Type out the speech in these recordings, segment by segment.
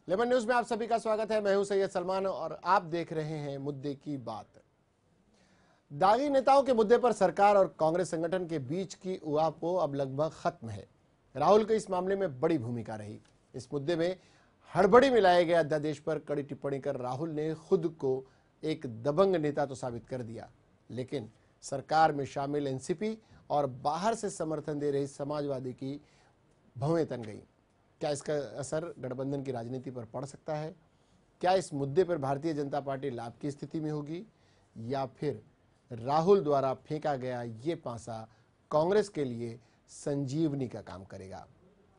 Lemon news में आप सभी का स्वागत है। मैं हूं सैयद सलमान और आप देख रहे हैं मुद्दे की बात। दागी नेताओं के मुद्दे पर सरकार और कांग्रेस संगठन के बीच की उहापोह अब लगभग खत्म है। राहुल की इस मामले में बड़ी भूमिका रही। इस मुद्दे में हड़बड़ी में लाए गए अध्यादेश पर कड़ी टिप्पणी कर राहुल ने खुद को एक दबंग नेता तो साबित कर दिया, लेकिन सरकार में शामिल एनसीपी और बाहर से समर्थन दे रही समाजवादी की भवें तन गई। क्या इसका असर गठबंधन की राजनीति पर पड़ सकता है? क्या इस मुद्दे पर भारतीय जनता पार्टी लाभ की स्थिति में होगी या फिर राहुल द्वारा फेंका गया ये पासा कांग्रेस के लिए संजीवनी का काम करेगा?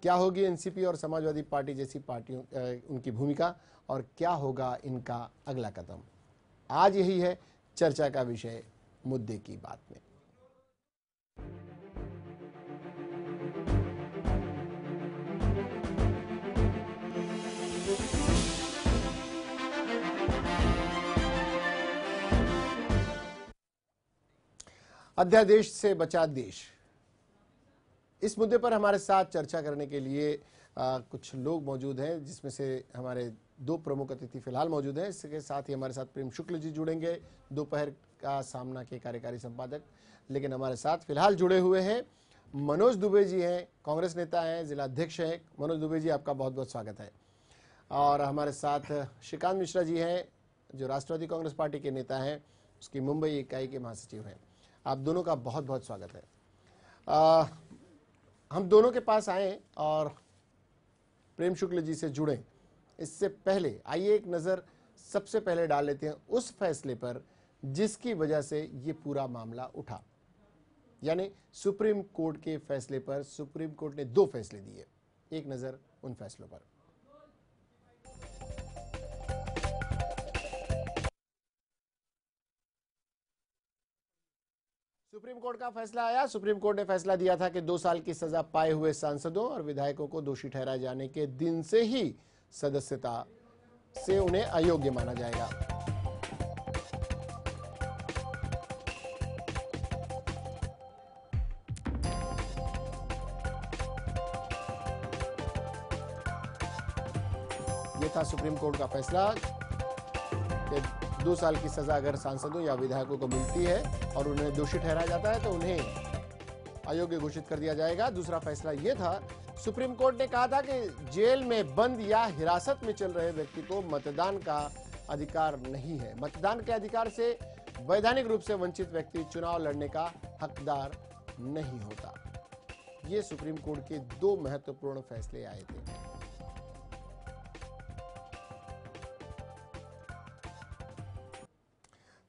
क्या होगी एनसीपी और समाजवादी पार्टी जैसी पार्टियों उनकी भूमिका और क्या होगा इनका अगला कदम? आज यही है चर्चा का विषय मुद्दे की बात में। अध्यादेश से बचा देश, इस मुद्दे पर हमारे साथ चर्चा करने के लिए कुछ लोग मौजूद हैं, जिसमें से हमारे दो प्रमुख अतिथि फिलहाल मौजूद हैं। इसके साथ ही हमारे साथ प्रेम शुक्ल जी जुड़ेंगे, दोपहर का सामना के कार्यकारी संपादक। लेकिन हमारे साथ फिलहाल जुड़े हुए हैं मनोज दुबे जी हैं, कांग्रेस नेता हैं, जिला अध्यक्ष हैं। मनोज दुबे जी, आपका बहुत बहुत स्वागत है। और हमारे साथ श्रीकांत मिश्रा जी हैं, जो राष्ट्रवादी कांग्रेस पार्टी के नेता हैं, उसकी मुंबई इकाई के महासचिव हैं। आप दोनों का बहुत बहुत स्वागत है। हम दोनों के पास आए और प्रेम शुक्ल जी से जुड़े। इससे पहले आइए एक नज़र सबसे पहले डाल लेते हैं उस फैसले पर जिसकी वजह से ये पूरा मामला उठा, यानी सुप्रीम कोर्ट के फैसले पर। सुप्रीम कोर्ट ने दो फैसले दिए, एक नज़र उन फैसलों पर। सुप्रीम कोर्ट का फैसला आया। सुप्रीम कोर्ट ने फैसला दिया था कि 2 साल की सजा पाए हुए सांसदों और विधायकों को दोषी ठहराए जाने के दिन से ही सदस्यता से उन्हें अयोग्य माना जाएगा। यह था सुप्रीम कोर्ट का फैसला कि 2 साल की सजा अगर सांसदों या विधायकों को मिलती है और उन्हें दोषी ठहराया जाता है तो उन्हें अयोग्य घोषित कर दिया जाएगा। दूसरा फैसला यह था, सुप्रीम कोर्ट ने कहा था कि जेल में बंद या हिरासत में चल रहे व्यक्ति को मतदान का अधिकार नहीं है। मतदान के अधिकार से वैधानिक रूप से वंचित व्यक्ति चुनाव लड़ने का हकदार नहीं होता। ये सुप्रीम कोर्ट के दो महत्वपूर्ण फैसले आए थे।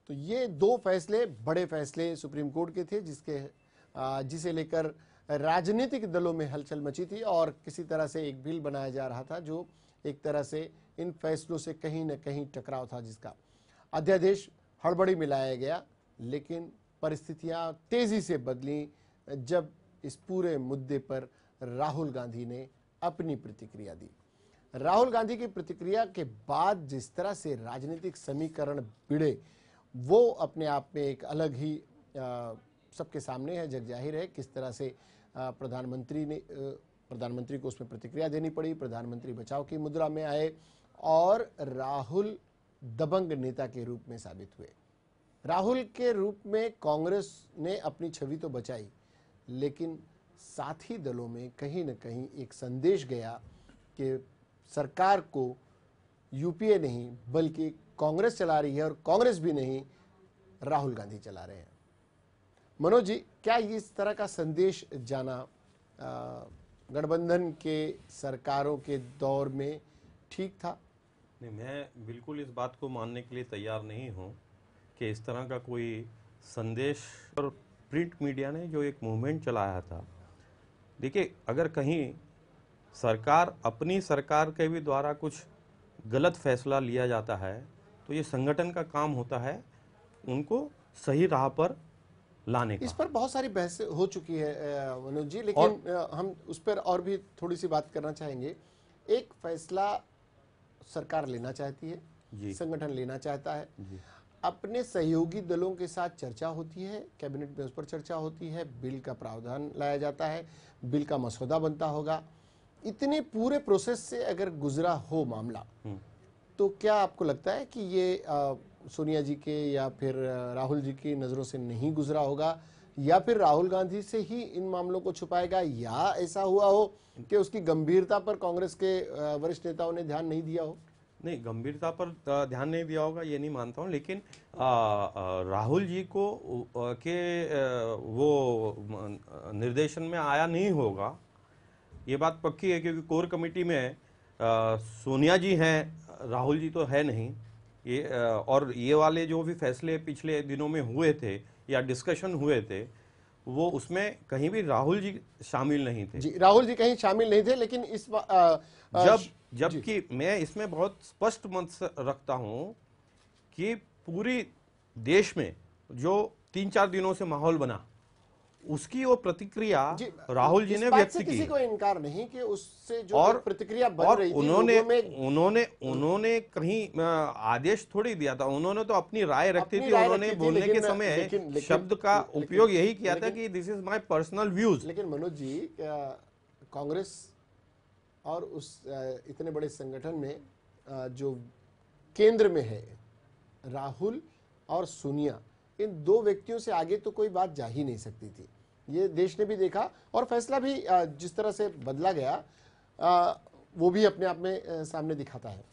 तो ये दो फैसले बड़े फैसले सुप्रीम कोर्ट के थे, जिसे लेकर राजनीतिक दलों में हलचल मची थी और किसी तरह से एक बिल बनाया जा रहा था जो एक तरह से इन फैसलों से कहीं न कहीं टकराव था, जिसका अध्यादेश हड़बड़ी में लाया गया। लेकिन परिस्थितियां तेजी से बदली जब इस पूरे मुद्दे पर राहुल गांधी ने अपनी प्रतिक्रिया दी। राहुल गांधी की प्रतिक्रिया के बाद जिस तरह से राजनीतिक समीकरण भिड़े, वो अपने आप में एक अलग ही सबके सामने है, जग जाहिर है। किस तरह से प्रधानमंत्री को उसमें प्रतिक्रिया देनी पड़ी, प्रधानमंत्री बचाव की मुद्रा में आए और राहुल दबंग नेता के रूप में साबित हुए। राहुल के रूप में कांग्रेस ने अपनी छवि तो बचाई, लेकिन साथी दलों में कहीं न कहीं एक संदेश गया कि सरकार को यूपीए नहीं बल्कि कांग्रेस चला रही है और कांग्रेस भी नहीं, राहुल गांधी चला रहे हैं। मनोज जी, क्या इस तरह का संदेश जाना गठबंधन के सरकारों के दौर में ठीक था? नहीं, मैं बिल्कुल इस बात को मानने के लिए तैयार नहीं हूं कि इस तरह का कोई संदेश। और प्रिंट मीडिया ने जो एक मूवमेंट चलाया था, देखिए, अगर कहीं सरकार अपनी सरकार के भी द्वारा कुछ गलत फैसला लिया जाता है तो ये संगठन का काम होता है उनको सही राह पर लाने का। इस पर बहुत सारी बहस हो चुकी है मनोज जी, लेकिन हम उस पर और भी थोड़ी सी बात करना चाहेंगे। एक फैसला सरकार लेना चाहती है, संगठन लेना चाहता है, अपने सहयोगी दलों के साथ चर्चा होती है, कैबिनेट में उस पर चर्चा होती है, बिल का प्रावधान लाया जाता है, बिल का मसौदा बनता होगा, इतने पूरे प्रोसेस से अगर गुजरा हो मामला, तो क्या आपको लगता है कि ये सोनिया जी के या फिर राहुल जी की नज़रों से नहीं गुजरा होगा, या फिर राहुल गांधी से ही इन मामलों को छुपाएगा, या ऐसा हुआ हो कि उसकी गंभीरता पर कांग्रेस के वरिष्ठ नेताओं ने ध्यान नहीं दिया हो? नहीं, गंभीरता पर ध्यान नहीं दिया होगा ये नहीं मानता हूँ, लेकिन राहुल जी को वो निर्देशन में आया नहीं होगा, ये बात पक्की है, क्योंकि कोर कमेटी में सोनिया जी हैं, राहुल जी तो है नहीं। ये और ये वाले जो भी फैसले पिछले दिनों में हुए थे या डिस्कशन हुए थे, वो उसमें कहीं भी राहुल जी शामिल नहीं थे। जी, राहुल जी कहीं शामिल नहीं थे, लेकिन जबकि मैं इसमें बहुत स्पष्ट मत रखता हूं कि पूरी देश में जो 3-4 दिनों से माहौल बना, उसकी वो प्रतिक्रिया राहुल जी ने व्यक्त की। किसी को इनकार नहीं कि उससे जो प्रतिक्रिया बन रही थी, उन्होंने कहीं आदेश थोड़ी दिया था, उन्होंने तो अपनी राय रखी थी। उन्होंने बोलने के समय शब्द का उपयोग यही किया था कि this is my personal views. लेकिन मनोज जी, कांग्रेस और उस इतने बड़े संगठन में जो केंद्र में है, राहुल और सोनिया, इन दो व्यक्तियों से आगे तो कोई बात जा ही नहीं सकती थी। ये देश ने भी देखा, और फैसला भी जिस तरह से बदला गया वो भी अपने आप में सामने दिखाता है।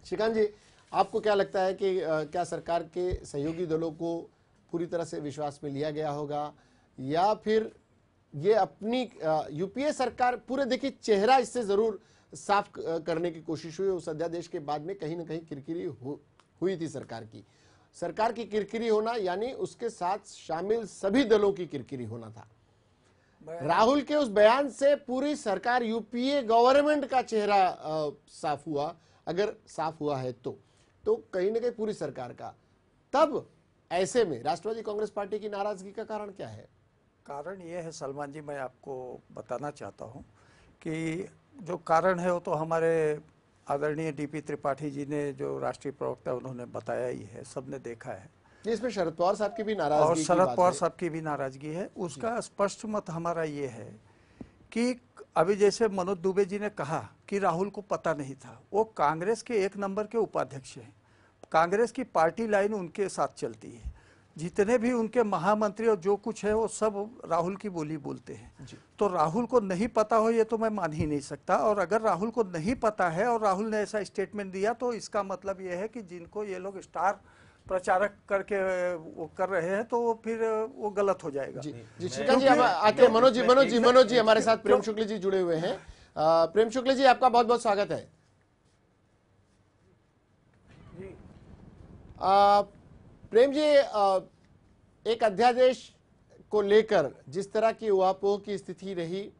श्रीकांत जी, आपको क्या लगता है कि क्या सरकार के सहयोगी दलों को पूरी तरह से विश्वास में लिया गया होगा, या फिर ये अपनी यूपीए सरकार, पूरे देखिए चेहरा इससे जरूर साफ करने की कोशिश हुई उस अध्यादेश के बाद में, कहीं ना कहीं किरकिरी हुई थी सरकार की किरकिरी होना, यानी उसके साथ शामिल सभी दलों की किरकिरी होना था। राहुल के उस बयान से पूरी सरकार, यूपीए गवर्नमेंट का चेहरा साफ हुआ, अगर साफ हुआ है तो कहीं ना कहीं पूरी सरकार का। तब ऐसे में राष्ट्रवादी कांग्रेस पार्टी की नाराजगी का कारण क्या है? कारण ये है सलमान जी, मैं आपको बताना चाहता हूँ कि जो कारण है वो तो हमारे आदरणीय डीपी त्रिपाठी जी ने, जो राष्ट्रीय प्रवक्ता, उन्होंने बताया ही है, सबने देखा है। इसमें शरद पवार साहब की भी नाराजगी, और शरद पवार साहब की भी नाराजगी है। उसका स्पष्ट मत हमारा ये है कि अभी जैसे मनोज दुबे जी ने कहा कि राहुल को पता नहीं था, वो कांग्रेस के 1 नंबर के उपाध्यक्ष हैं, कांग्रेस की पार्टी लाइन उनके साथ चलती है, जितने भी उनके महामंत्री और जो कुछ है वो सब राहुल की बोली बोलते हैं। तो राहुल को नहीं पता हो ये तो मैं मान ही नहीं सकता। और अगर राहुल को नहीं पता है और राहुल ने ऐसा स्टेटमेंट दिया, तो इसका मतलब ये है कि जिनको ये लोग स्टार प्रचारक करके वो कर रहे हैं, तो फिर वो गलत हो जाएगा। जी श्रीकांत जी, अब आते हैं मनोज जी हमारे साथ प्रेम शुक्ल जी जुड़े हुए हैं। प्रेम शुक्ल जी, आपका बहुत बहुत स्वागत है। प्रेम जी, एक अध्यादेश को लेकर जिस तरह की उहापोह की स्थिति रही,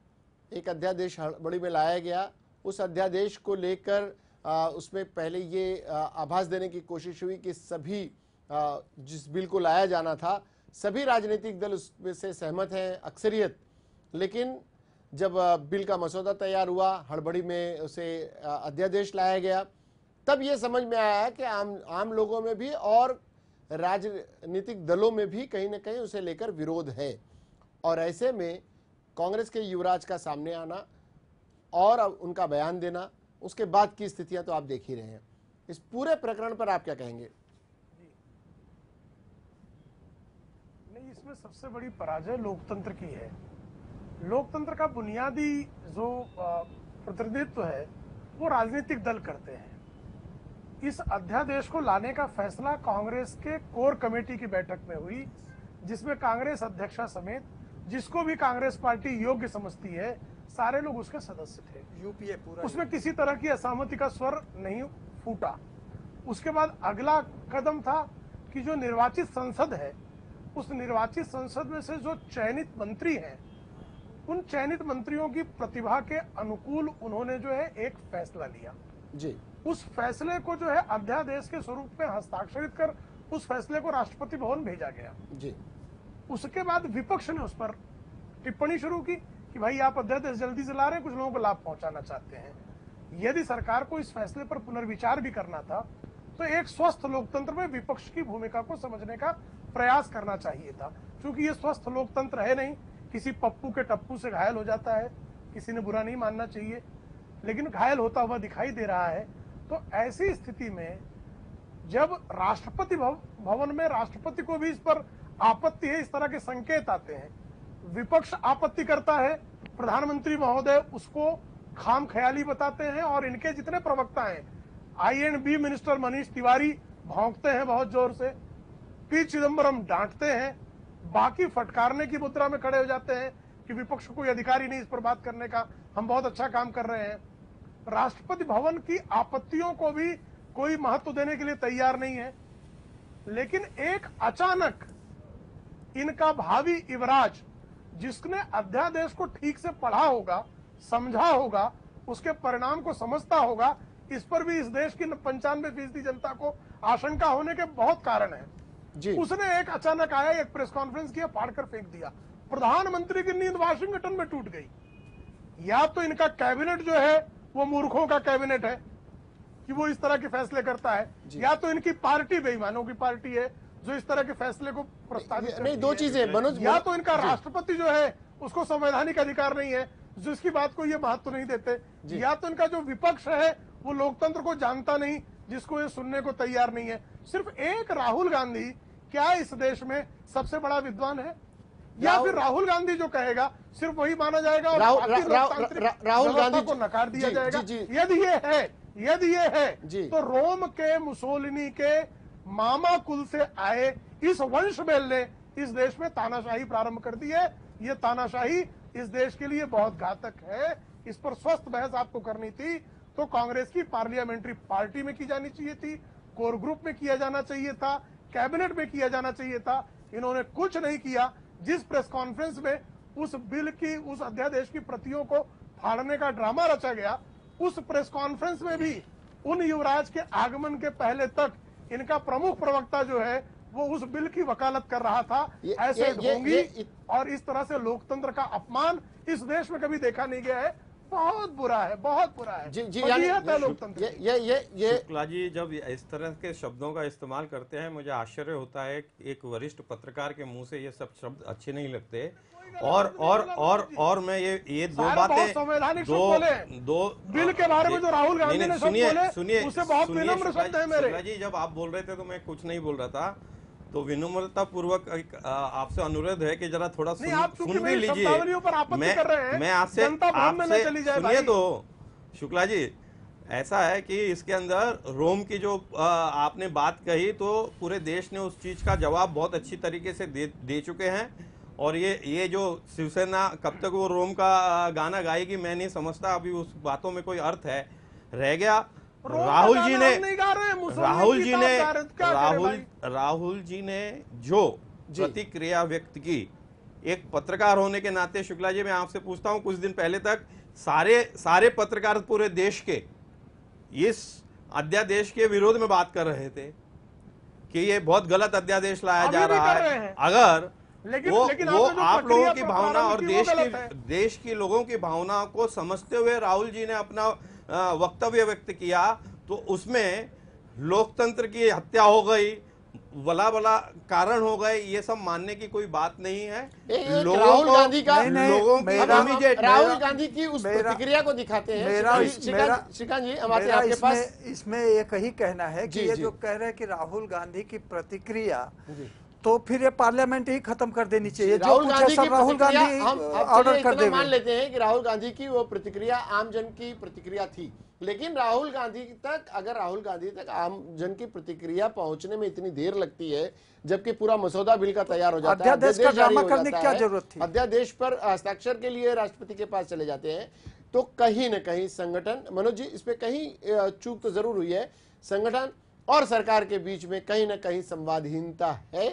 एक अध्यादेश हड़बड़ी में लाया गया, उस अध्यादेश को लेकर उसमें पहले ये आभास देने की कोशिश हुई कि सभी जिस बिल को लाया जाना था, सभी राजनीतिक दल उसमें से सहमत हैं, अक्सरियत। लेकिन जब बिल का मसौदा तैयार हुआ, हड़बड़ी में उसे अध्यादेश लाया गया, तब ये समझ में आया कि आम लोगों में भी और राजनीतिक दलों में भी कहीं ना कहीं उसे लेकर विरोध है। और ऐसे में कांग्रेस के युवराज का सामने आना और अब उनका बयान देना, उसके बाद की स्थितियां तो आप देख ही रहे हैं। इस पूरे प्रकरण पर आप क्या कहेंगे? नहीं, इसमें सबसे बड़ी पराजय लोकतंत्र की है। लोकतंत्र का बुनियादी जो प्रतिनिधित्व है वो राजनीतिक दल करते हैं। इस अध्यादेश को लाने का फैसला कांग्रेस के कोर कमेटी की बैठक में हुई, जिसमें कांग्रेस अध्यक्षा समेत जिसको भी कांग्रेस पार्टी योग्य समझती है, सारे लोग उसके सदस्य थे। यूपीए पूरा, उसमें किसी तरह की असहमति का स्वर नहीं फूटा। उसके बाद अगला कदम था कि जो निर्वाचित संसद है, उस निर्वाचित संसद में से जो चयनित मंत्री हैं, उन चयनित मंत्रियों की प्रतिभा के अनुकूल उन्होंने जो है एक फैसला लिया जी। उस फैसले को जो है अध्यादेश के स्वरूप में हस्ताक्षरित कर उस फैसले को राष्ट्रपति भवन भेजा गया जी। उसके बाद विपक्ष ने उस पर टिप्पणी शुरू की कि भाई आप अध्यादेश जल्दी से ला रहे हैं, कुछ लोगों को लाभ पहुंचाना चाहते हैं। यदि सरकार को इस फैसले पर पुनर्विचार भी करना था, तो एक स्वस्थ लोकतंत्र में विपक्ष की भूमिका को समझने का प्रयास करना चाहिए था। क्योंकि ये स्वस्थ लोकतंत्र है नहीं, किसी पप्पू के टप्पू से घायल हो जाता है, किसी ने बुरा नहीं मानना चाहिए, लेकिन घायल होता हुआ दिखाई दे रहा है। तो ऐसी स्थिति में जब राष्ट्रपति भवन में राष्ट्रपति को भी इस पर आपत्ति है, इस तरह के संकेत आते हैं, विपक्ष आपत्ति करता है, प्रधानमंत्री महोदय उसको खाम ख्याली बताते हैं, और इनके जितने प्रवक्ता हैं, आई&बी मिनिस्टर मनीष तिवारी भौंकते हैं बहुत जोर से, पी चिदम्बरम डांटते हैं, बाकी फटकारने की मुद्रा में खड़े हो जाते हैं कि विपक्ष को कोई अधिकार ही नहीं इस पर बात करने का, हम बहुत अच्छा काम कर रहे हैं। राष्ट्रपति भवन की आपत्तियों को भी कोई महत्व देने के लिए तैयार नहीं है। लेकिन एक अचानक इनका भावी युवराज, जिसने अध्यादेश को ठीक से पढ़ा होगा, समझा होगा, उसके परिणाम को समझता होगा, इस पर भी इस देश की 95% जनता को आशंका होने के बहुत कारण है जी। उसने एक अचानक आया, एक प्रेस कॉन्फ्रेंस किया, फाड़कर फेंक दिया। प्रधानमंत्री की नींद वाशिंगटन में टूट गई। या तो इनका कैबिनेट जो है वो मूर्खों का कैबिनेट है कि वो इस तरह के फैसले करता है, या तो इनकी पार्टी बेईमानों की पार्टी है जो इस तरह के फैसले को प्रस्तावित नहीं, दो चीजें मनोज, या तो इनका राष्ट्रपति जो है उसको संवैधानिक अधिकार नहीं है, जो इसकी बात को ये महत्व नहीं देते, या तो इनका जो विपक्ष है वो लोकतंत्र को जानता नहीं, जिसको ये सुनने को तैयार नहीं है। सिर्फ एक राहुल गांधी क्या इस देश में सबसे बड़ा विद्वान है, या फिर राहुल गांधी जो कहेगा सिर्फ वही माना जाएगा और राहुल गांधी को नकार दिया जाएगा? यदि ये है तो रोम के मुसोलिनी के मामा कुल से आए इस वंश मेल ने इस देश में तानाशाही प्रारंभ कर दी है। ये तानाशाही इस देश के लिए बहुत घातक है। इस पर स्वस्थ बहस आपको करनी थी तो कांग्रेस की पार्लियामेंट्री पार्टी में की जानी चाहिए थी, कोर ग्रुप में किया जाना चाहिए था, कैबिनेट में किया जाना चाहिए था। इन्होंने कुछ नहीं किया। जिस प्रेस कॉन्फ्रेंस में उस बिल की, उस अध्यादेश की प्रतियों को फाड़ने का ड्रामा रचा गया, उस प्रेस कॉन्फ्रेंस में भी उन युवराज के आगमन के पहले तक इनका प्रमुख प्रवक्ता जो है वो उस बिल की वकालत कर रहा था। ऐसे ढोंगी और इस तरह से लोकतंत्र का अपमान इस देश में कभी देखा नहीं गया है। बहुत बुरा है, बहुत बुरा है। लोकतंत्र। शुक्ला जी जब इस तरह के शब्दों का इस्तेमाल करते हैं, मुझे आश्चर्य होता है। एक वरिष्ठ पत्रकार के मुंह से ये सब शब्द अच्छे नहीं लगते। और मैं ये दो बातें, दो बिल के बारे में जो राहुल गांधी ने सुनिए उससे बहुत विनम्र शब्द है मेरे। जी जब आप बोल रहे थे तो मैं कुछ नहीं बोल रहा था, तो विनम्रता पूर्वक आपसे अनुरोध है कि जरा थोड़ा सुन भी लीजिए। मैं आपसे सुनिए तो शुक्ला जी, ऐसा है कि इसके अंदर रोम की जो आपने बात कही तो पूरे देश ने उस चीज का जवाब बहुत अच्छी तरीके से दे चुके हैं। और ये जो शिवसेना कब तक वो रोम का गाना गाएगी मैं नहीं समझता। अभी उस बातों में कोई अर्थ है रह गया। राहुल जी ने जो प्रतिक्रिया व्यक्त की, एक पत्रकार होने के नाते शुक्ला जी मैं आपसे पूछता हूं, कुछ दिन पहले तक सारे पत्रकार पूरे देश के इस अध्यादेश के विरोध में बात कर रहे थे कि ये बहुत गलत अध्यादेश लाया जा रहा है। अगर वो आप लोगों की भावना और देश की लोगों की भावना को समझते हुए राहुल जी ने अपना वक्तव्य व्यक्त किया तो उसमें लोकतंत्र की हत्या हो गई, वला कारण हो गए, ये सब मानने की कोई बात नहीं है। राहुल गांधी का राहुल गांधी की उस प्रतिक्रिया को दिखाते हैं। श्रीकांत जी हमारे आपके पास इसमें एक ही कहना है कि ये जो कह रहे हैं कि राहुल गांधी की प्रतिक्रिया तो फिर ये पार्लियामेंट ही खत्म कर देनी चाहिए। राहुल गांधी हम ऑर्डर कर दे मान लेते हैं कि राहुल गांधी की वो प्रतिक्रिया आम जन की प्रतिक्रिया थी, लेकिन राहुल गांधी तक आम जन की प्रतिक्रिया पहुंचने में इतनी देर लगती है जबकि पूरा मसौदा बिल का तैयार हो जाता है, अध्यादेश का ड्रामा करने की क्या जरूरत थी, अध्यादेश पर हस्ताक्षर के लिए राष्ट्रपति के पास चले जाते हैं। तो कहीं न कहीं संगठन, मनोज जी इस पे कहीं चूक तो जरूर हुई है, संगठन और सरकार के बीच में कहीं न कहीं संवादहीनता है,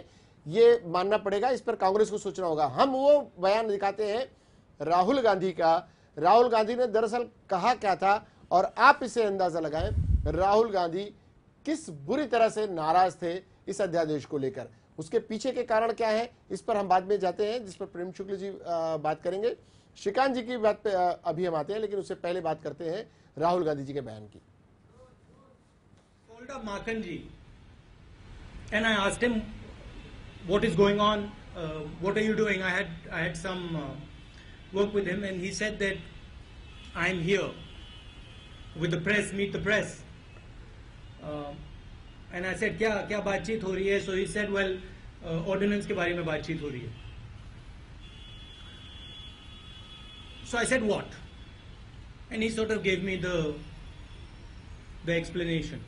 ये मानना पड़ेगा। इस पर कांग्रेस को सोचना होगा। हम वो बयान दिखाते हैं राहुल गांधी का। राहुल गांधी ने दरअसल कहा क्या था और आप इसे अंदाजा लगाएं राहुल गांधी किस बुरी तरह से नाराज थे इस अध्यादेश को लेकर। उसके पीछे के कारण क्या है इस पर हम बाद में जाते हैं, जिस पर प्रेम शुक्ल जी बात करेंगे। श्रीकांत जी की बात पे अभी हम आते हैं, लेकिन उससे पहले बात करते हैं राहुल गांधी जी के बयान की। Markan ji, and I asked him what is going on, what are you doing? I had some work with him, and he said that I'm here with the press, meet the press. And I said, क्या बातचीत हो रही है? So he said, well, ordinance के बारे में बातचीत हो रही है. So I said, what? And he sort of gave me the explanation.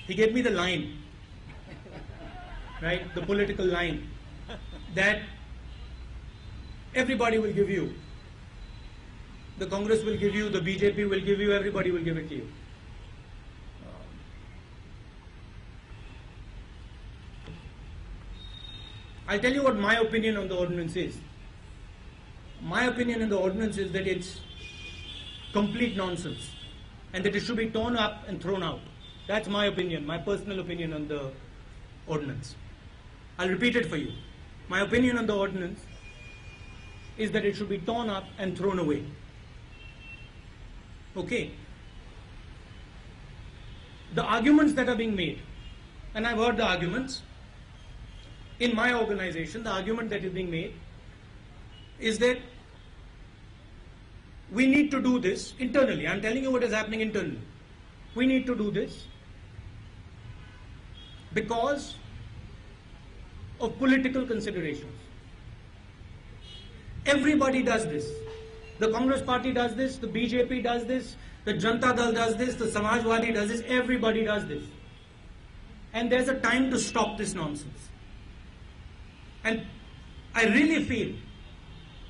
He gave me the line, right? The political line that everybody will give you. The Congress will give you, the BJP will give you, everybody will give it to you. I'll tell you what my opinion on the ordinance is. My opinion on the ordinance is that it's complete nonsense and that it should be torn up and thrown out. That's my opinion, my personal opinion on the ordinance. I'll repeat it for you. My opinion on the ordinance is that it should be torn up and thrown away. Okay. The arguments that are being made, and I've heard the arguments, in my organization, the argument that is being made is that we need to do this internally. I'm telling you what is happening internally. We need to do this because of political considerations. Everybody does this. The Congress party does this, the BJP does this, the Janata Dal does this, the Samajwadi does this, everybody does this. And there's a time to stop this nonsense. And I really feel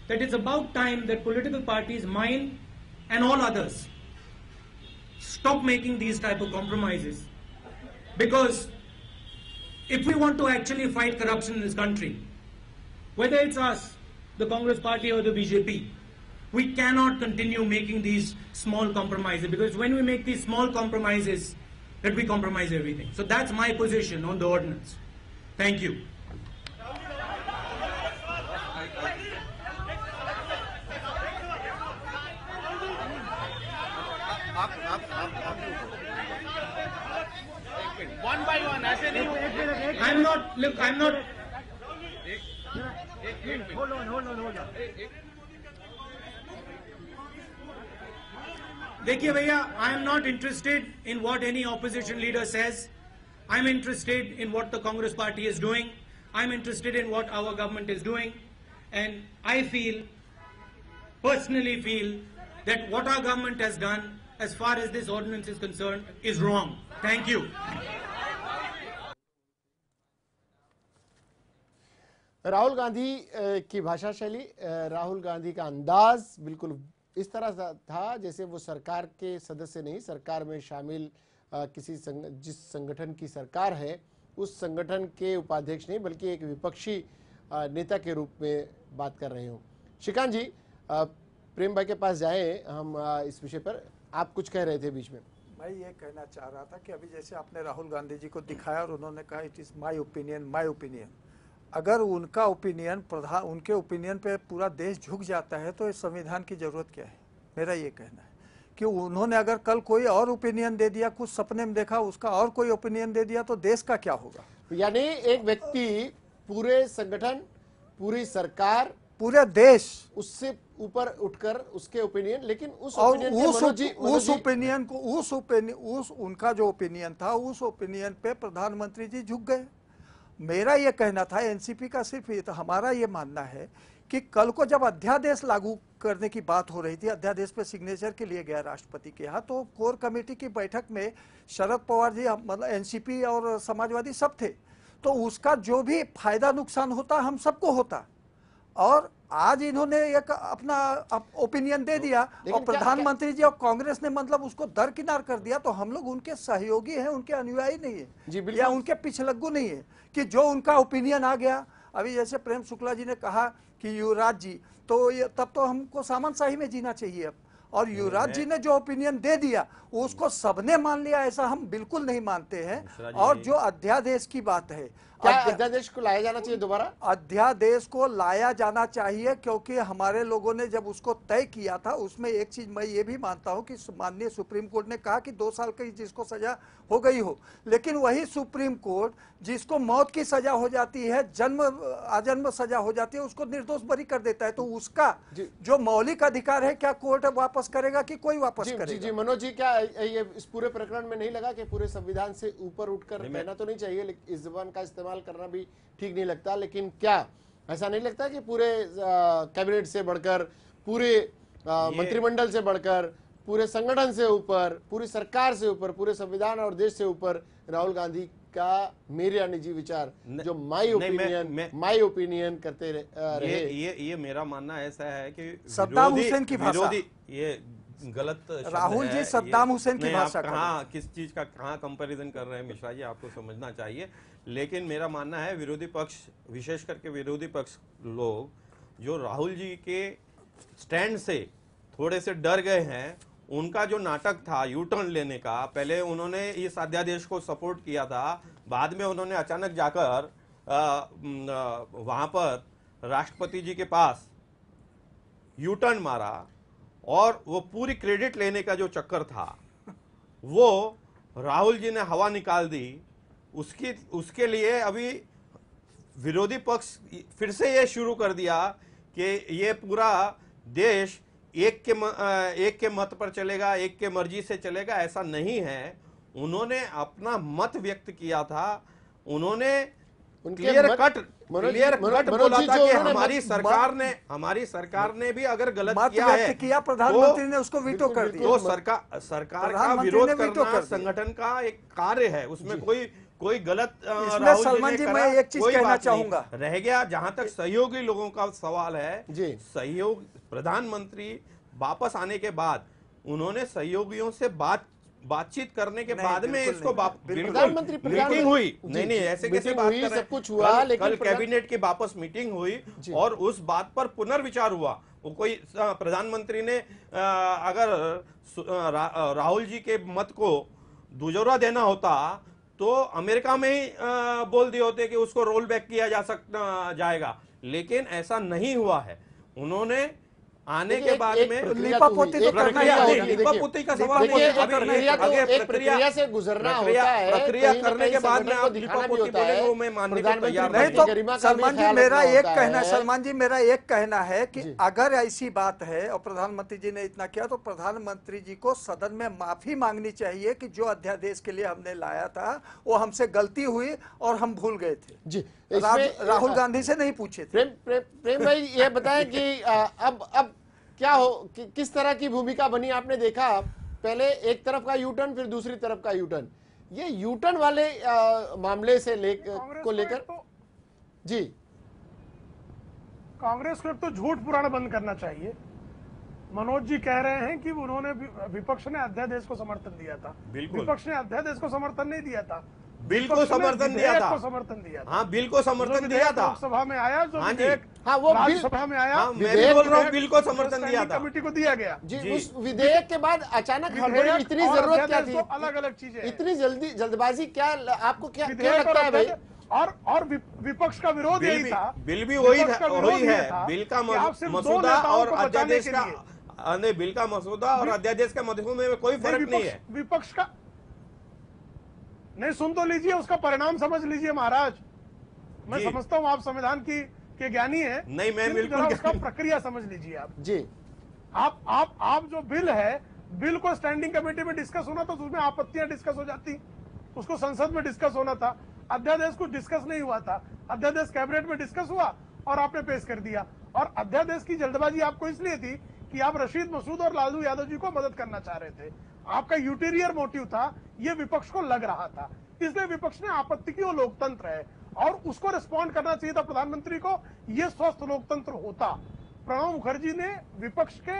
that it's about time that political parties, mine and all others, stop making these type of compromises. Because if we want to actually fight corruption in this country, whether it's us, the Congress party or the BJP, we cannot continue making these small compromises, because when we make these small compromises, that we compromise everything. So that's my position on the ordinance. Thank you. One by one, ऐसे नहीं. I'm not. Look, I'm not. Hold on. देखिए भैया, I am not interested in what any opposition leader says. I'm interested in what the Congress party is doing. I'm interested in what our government is doing. And I personally feel that what our government has done as far as this ordinance is concerned is wrong. Thank you. Rahul Gandhi की भाषा शैली, राहुल गांधी का अंदाज बिल्कुल इस तरह था जैसे वो सरकार के सदस्य नहीं, सरकार में शामिल जिस संगठन की सरकार है उस संगठन के उपाध्यक्ष नहीं, बल्कि एक विपक्षी नेता के रूप में बात कर रहे हो। श्रीकांत जी, प्रेम भाई के पास जाएं हम इस विषय पर। आप कुछ कह रहे थे बीच में। मैं ये कहना चाह रहा था कि अभी जैसे आपने राहुल गांधी जी को दिखाया और उन्होंने कहा इट इज़ माय ओपिनियन। अगर उनका ओपिनियन उनके ओपिनियन पे पूरा देश झुक जाता है तो इस संविधान की ज़रूरत क्या है? मेरा ये कहना है कि उन्होंने अगर कल कोई और ओपिनियन दे दिया, कुछ सपने में देखा उसका और कोई ओपिनियन दे दिया, तो देश का क्या होगा? यानी एक व्यक्ति पूरे संगठन, पूरी सरकार, पूरे देश उससे ऊपर उठकर उसके ओपिनियन, लेकिन उस उनका जो ओपिनियन था उस ओपिनियन पे प्रधानमंत्री जी झुक गए। मेरा ये कहना था, एनसीपी का सिर्फ ये था, हमारा ये मानना है कि कल को जब अध्यादेश लागू करने की बात हो रही थी, अध्यादेश पे सिग्नेचर के लिए गया राष्ट्रपति के यहाँ, तो कोर कमेटी की बैठक में शरद पवार जी, मतलब एनसीपी और समाजवादी सब थे, तो उसका जो भी फायदा नुकसान होता हम सबको होता। और आज इन्होंने एक अपना ओपिनियन दे दिया और प्रधानमंत्री जी और कांग्रेस ने मतलब उसको दरकिनार कर दिया, तो हम लोग उनके सहयोगी हैं, उनके अनुयायी नहीं है या उनके पिछलग्गू नहीं है कि जो उनका ओपिनियन आ गया। अभी जैसे प्रेम शुक्ला जी ने कहा कि युवराज जी, तो ये तब तो हमको सामंतशाही में जीना चाहिए अब, और युवराज जी ने जो ओपिनियन दे दिया उसको सबने मान लिया, ऐसा हम बिल्कुल नहीं मानते हैं। और जो अध्यादेश की बात है, क्या अध्यादेश को लाया जाना चाहिए दोबारा? अध्यादेश को लाया जाना चाहिए, क्योंकि हमारे लोगों ने जब उसको तय किया था उसमें एक चीज मैं ये भी मानता हूं कि माननीय सुप्रीम कोर्ट ने कहा कि 2 साल की जिसको सजा हो गई हो, लेकिन वही सुप्रीम कोर्ट जिसको मौत की सजा हो जाती है, आजन्म सजा हो जाती है, उसको निर्दोष बरी कर देता है। तो उसका जो मौलिक अधिकार है क्या कोर्ट वापस करेगा कि कोई वापस करेगा? जी मनोज जी, क्या ये इस पूरे प्रकरण में नहीं लगा कि पूरे संविधान से ऊपर उठकर कहना तो नहीं चाहिए, लेकिन इस जुबान का इस्तेमाल करना भी ठीक नहीं लगता, लेकिन क्या ऐसा नहीं लगता कि पूरे कैबिनेट से बढ़कर, पूरे मंत्रिमंडल से बढ़कर, पूरे संगठन से ऊपर, पूरी सरकार से ऊपर, पूरे संविधान और देश से ऊपर राहुल गांधी का मेरा निजी विचार जो माई ओपिनियन करते रहे? ये मेरा मानना ऐसा है कि सद्दाम हुसैन की भाषा, ये गलत राहुल जी सद्दाम हुसैन की भाषा कहाँ, किस चीज का कहाँ कंपैरिजन कर रहे हैं मिश्रा जी, आपको समझना चाहिए। लेकिन मेरा मानना है विरोधी पक्ष, विशेष करके विरोधी पक्ष लोग जो राहुल जी के स्टैंड से थोड़े से डर गए हैं, उनका जो नाटक था यू टर्न लेने का, पहले उन्होंने इस अध्यादेश को सपोर्ट किया था, बाद में उन्होंने अचानक जाकर वहां पर राष्ट्रपति जी के पास यू टर्न मारा और वो पूरी क्रेडिट लेने का जो चक्कर था वो राहुल जी ने हवा निकाल दी। उसके लिए अभी विरोधी पक्ष फिर से ये शुरू कर दिया कि ये पूरा देश एक के मत पर चलेगा, एक के मर्जी से चलेगा। ऐसा नहीं है। उन्होंने अपना मत व्यक्त किया था, उन्होंने क्लियर कट बोला था कि हमारी सरकार ने भी अगर गलत किया, प्रधानमंत्री ने उसको वीटो कर दिया। तो सरकार का विरोध करना संगठन का एक कार्य है, उसमें कोई गलत सलमान जी मैं एक चीज कहना चाहूंगा, रह गया जहां तक सहयोगी लोगों का सवाल है। सहयोग, प्रधानमंत्री वापस आने के बाद उन्होंने सहयोगियों से बातचीत करने के बाद में इसको प्रधानमंत्री मीटिंग हुई, नहीं ऐसे कैसे बात कर रहे हैं, सब कुछ हुआ, लेकिन कल कैबिनेट की वापस मीटिंग हुई और उस बात पर पुनर्विचार हुआ। वो कोई प्रधानमंत्री ने अगर राहुल जी के मत को दुजोरा देना होता तो अमेरिका में ही बोल दिए होते कि उसको रोल बैक किया जाएगा, लेकिन ऐसा नहीं हुआ है। उन्होंने आने के बाद में लिपापोती तो करना ही होगा। लिपापोती का सवाल नहीं है, प्रक्रिया से गुजरना होता है, प्रक्रिया करने के बाद में आप लिपापोती बोलेंगे वो मैं मानने को तैयार नहीं। तो सलमान जी मेरा एक कहना है कि अगर ऐसी बात है और प्रधानमंत्री जी ने इतना किया तो प्रधानमंत्री जी को सदन में माफी मांगनी चाहिए कि जो अध्यादेश के लिए हमने लाया था वो हमसे गलती हुई और हम भूल गए थे जी। राहुल गांधी से नहीं पूछे थे। प्रेम भाई ये बताएं कि अब क्या हो, किस तरह की भूमिका बनी? आपने देखा पहले एक तरफ का यू टर्न, फिर दूसरी तरफ का यू टर्न। ये यू टर्न वाले मामले से लेकर जी कांग्रेस को एक तो झूठ पुराण बंद करना चाहिए। मनोज जी कह रहे हैं कि उन्होंने विपक्ष ने अध्यादेश को समर्थन दिया था। विपक्ष ने अध्यादेश को समर्थन नहीं दिया था, बिल को समर्थन दिया था। समर्थन दिया था। हाँ, बिल को समर्थन दिया था। लोकसभा में आया जो हाँ विधेयक, हाँ वो राज्यसभा में आया, मैं भी बोल रहा हूँ बिल को समर्थन दिया था, कमेटी को दिया गया जी। उस विधेयक के बाद अचानक हड़बड़ी, इतनी जरूरत क्या थी? अलग अलग चीजें, इतनी जल्दबाजी क्या? आपको क्या लगता है भाई? और विपक्ष का विरोध यही था। बिल भी वही है, बिल का मसौदा और अध्यादेश का, बिल का मसौदा और अध्यादेश का मसौदे में कोई फर्क नहीं है। विपक्ष का नहीं, सुन तो लीजिए, उसका परिणाम समझ लीजिए महाराज। मैं समझता हूं आप संविधान के ज्ञानी हैं। नहीं, मैं बिल्कुल उसका प्रक्रिया समझ लीजिए आप जी। आप जो बिल है, बिल को स्टैंडिंग कमेटी में डिस्कस होना था तो उसमें आपत्तियां डिस्कस हो जाती, उसको संसद में डिस्कस होना था। अध्यादेश को डिस्कस नहीं हुआ था, अध्यादेश कैबिनेट में डिस्कस हुआ और आपने पेश कर दिया। और अध्यादेश की जल्दबाजी आपको इसलिए थी कि आप रशीद मसूद और लालू यादव जी को मदद करना चाह रहे थे। आपका यूटीरियर मोटिव था, ये विपक्ष को लग रहा था, इसलिए विपक्ष ने आपत्ति की। वो लोकतंत्र है और उसको रिस्पॉन्ड करना चाहिए था प्रधानमंत्री को। ये स्वस्थ लोकतंत्र होता। प्रणब मुखर्जी ने विपक्ष के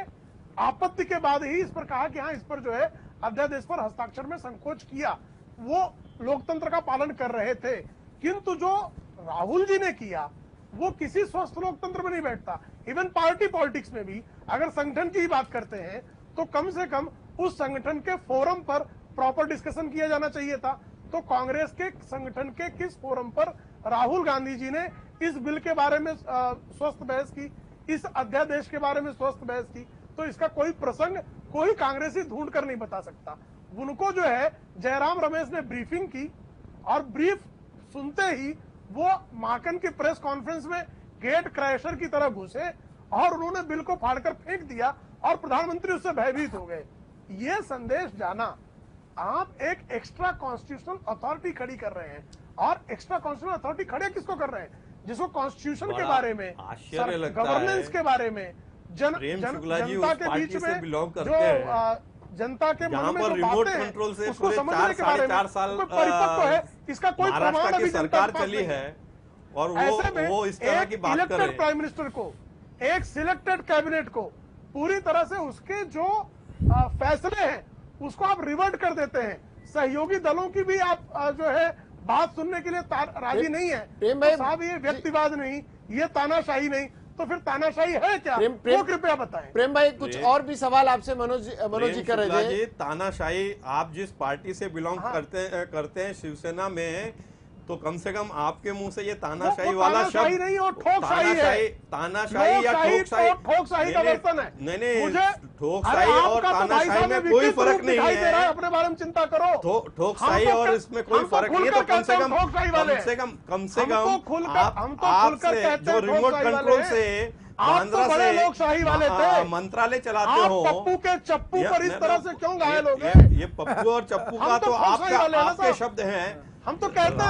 आपत्ति के बाद ही इस पर कहा कि हाँ, इस पर जो है अध्यादेश पर हस्ताक्षर में संकोच किया। वो लोकतंत्र का पालन कर रहे थे। किंतु जो राहुल जी ने किया वो किसी स्वस्थ लोकतंत्र में नहीं बैठता। इवन पार्टी पॉलिटिक्स में भी अगर संगठन की ही बात करते हैं तो कम से कम उस संगठन के फोरम पर प्रॉपर डिस्कशन किया जाना चाहिए था। तो कांग्रेस के संगठन के किस फोरम पर राहुल गांधी जी ने इस बिल के बारे में स्वस्थ बहस की, इस अध्यादेश के बारे में स्वस्थ बहस की, तो इसका कोई प्रसंग कोई कांग्रेसी ढूंढ कर नहीं बता सकता। उनको जो है जयराम रमेश ने ब्रीफिंग की और ब्रीफ सुनते ही वो माकन की प्रेस कॉन्फ्रेंस में गेट क्रैशर की तरह घुसे और उन्होंने बिल को फाड़कर फेंक दिया और प्रधानमंत्री उससे भयभीत हो गए। ये संदेश जाना, आप एक एक्स्ट्रा कॉन्स्टिट्यूशनल अथॉरिटी खड़ी कर रहे हैं, और एक्स्ट्रा कॉन्स्टिट्यूशनल अथॉरिटी खड़े किसको कर रहे हैं? जिसको कॉन्स्टिट्यूशन के बारे में, गवर्नेंस के बारे में, जनता के बीच में जो जनता के मन में जो रिमोट बातें कंट्रोल से उसको पूरे समझने के बारे में 4 साल कोई परिपक्व है, इसका कोई प्रमाण महाराष्ट्र अभी की सरकार जनता के पास चली नहीं है और ऐसे में वो इस तरह की बात कर रहे इलेक्टेड हैं। प्राइम मिनिस्टर को, एक सिलेक्टेड कैबिनेट को पूरी तरह से उसके जो फैसले हैं उसको आप रिवर्ट कर देते हैं। सहयोगी दलों की भी आप जो है बात सुनने के लिए राजी नहीं है। प्रेम भाई, तो साहब ये व्यक्तिवाद नहीं, ये तानाशाही नहीं, तो फिर तानाशाही है क्या? वो कृपया बताएं। प्रेम भाई, कुछ और भी सवाल आपसे मनोज जी कर रहे थे। तानाशाही, आप जिस पार्टी से बिलोंग करते हैं शिवसेना में, तो कम से कम आपके मुंह से ये तानाशाही वाला शब्द नहीं, और ठोकशाही है। तानाशाही या ठोकशाही, ठोकशाही का वर्तन है। नहीं, ठोकशाही और तानाशाही में कोई फर्क नहीं है। अपने बारे में चिंता करो। ठोकशाही और इसमें कोई फर्क नहीं है। तो कम से कम आपसे जो रिमोट कंट्रोल से बांद्रा से लोकशाही वाले थे, मंत्रालय चलाते हो, पप्पू के चप्पू पर इस तरह से क्यों घायल हो गए? ये पप्पू और चप्पू का तो आपके शब्द हैं। हम तो कहते हैं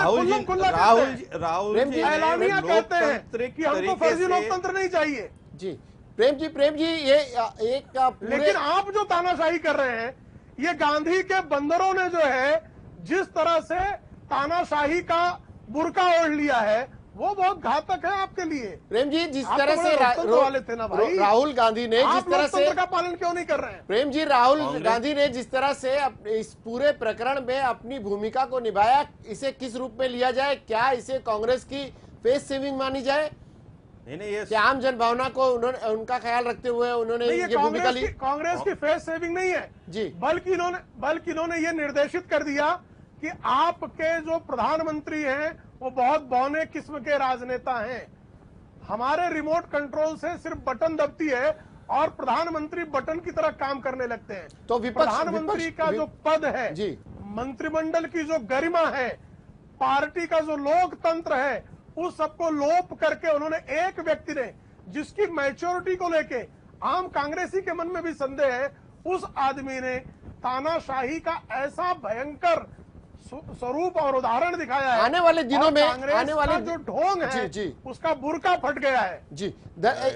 राहुल जी एलानिया कहते हैं कि हमको फर्जी लोकतंत्र नहीं चाहिए। जी प्रेम जी ये एक लेकिन आप जो तानाशाही कर रहे हैं, ये गांधी के बंदरों ने जो है जिस तरह से तानाशाही का बुर्का ओढ़ लिया है, वो बहुत घातक है आपके लिए। प्रेम जी, जिस तरह से वाले थे ना भाई, राहुल गांधी ने जिस तरह से का पालन क्यों नहीं कर रहे हैं? प्रेम जी, राहुल गांधी ने जिस तरह से इस पूरे प्रकरण में अपनी भूमिका को निभाया, इसे किस रूप में लिया जाए? क्या इसे कांग्रेस की फेस सेविंग मानी जाए? नहीं, ये क्या आम जनभावना को उनका ख्याल रखते हुए उन्होंने ये भूमिका ली? कांग्रेस की फेस सेविंग नहीं है जी, बल्कि इन्होंने ये निर्देशित कर दिया कि आपके जो प्रधानमंत्री हैं वो बहुत बौने किस्म के राजनेता हैं। हमारे रिमोट कंट्रोल से सिर्फ बटन दबती है और प्रधानमंत्री बटन की तरह काम करने लगते हैं। तो प्रधानमंत्री का जो पद है जी, मंत्रिमंडल की जो गरिमा है, पार्टी का जो लोकतंत्र है, उस सबको लोप करके उन्होंने एक व्यक्ति ने, जिसकी मैच्योरिटी को लेके आम कांग्रेसी के मन में भी संदेह है, उस आदमी ने तानाशाही का ऐसा भयंकर स्वरूप और उदाहरण दिखाया है। आने वाले दिनों में आने वाले जो ढोंग है जी, उसका बुर्का फट गया है जी।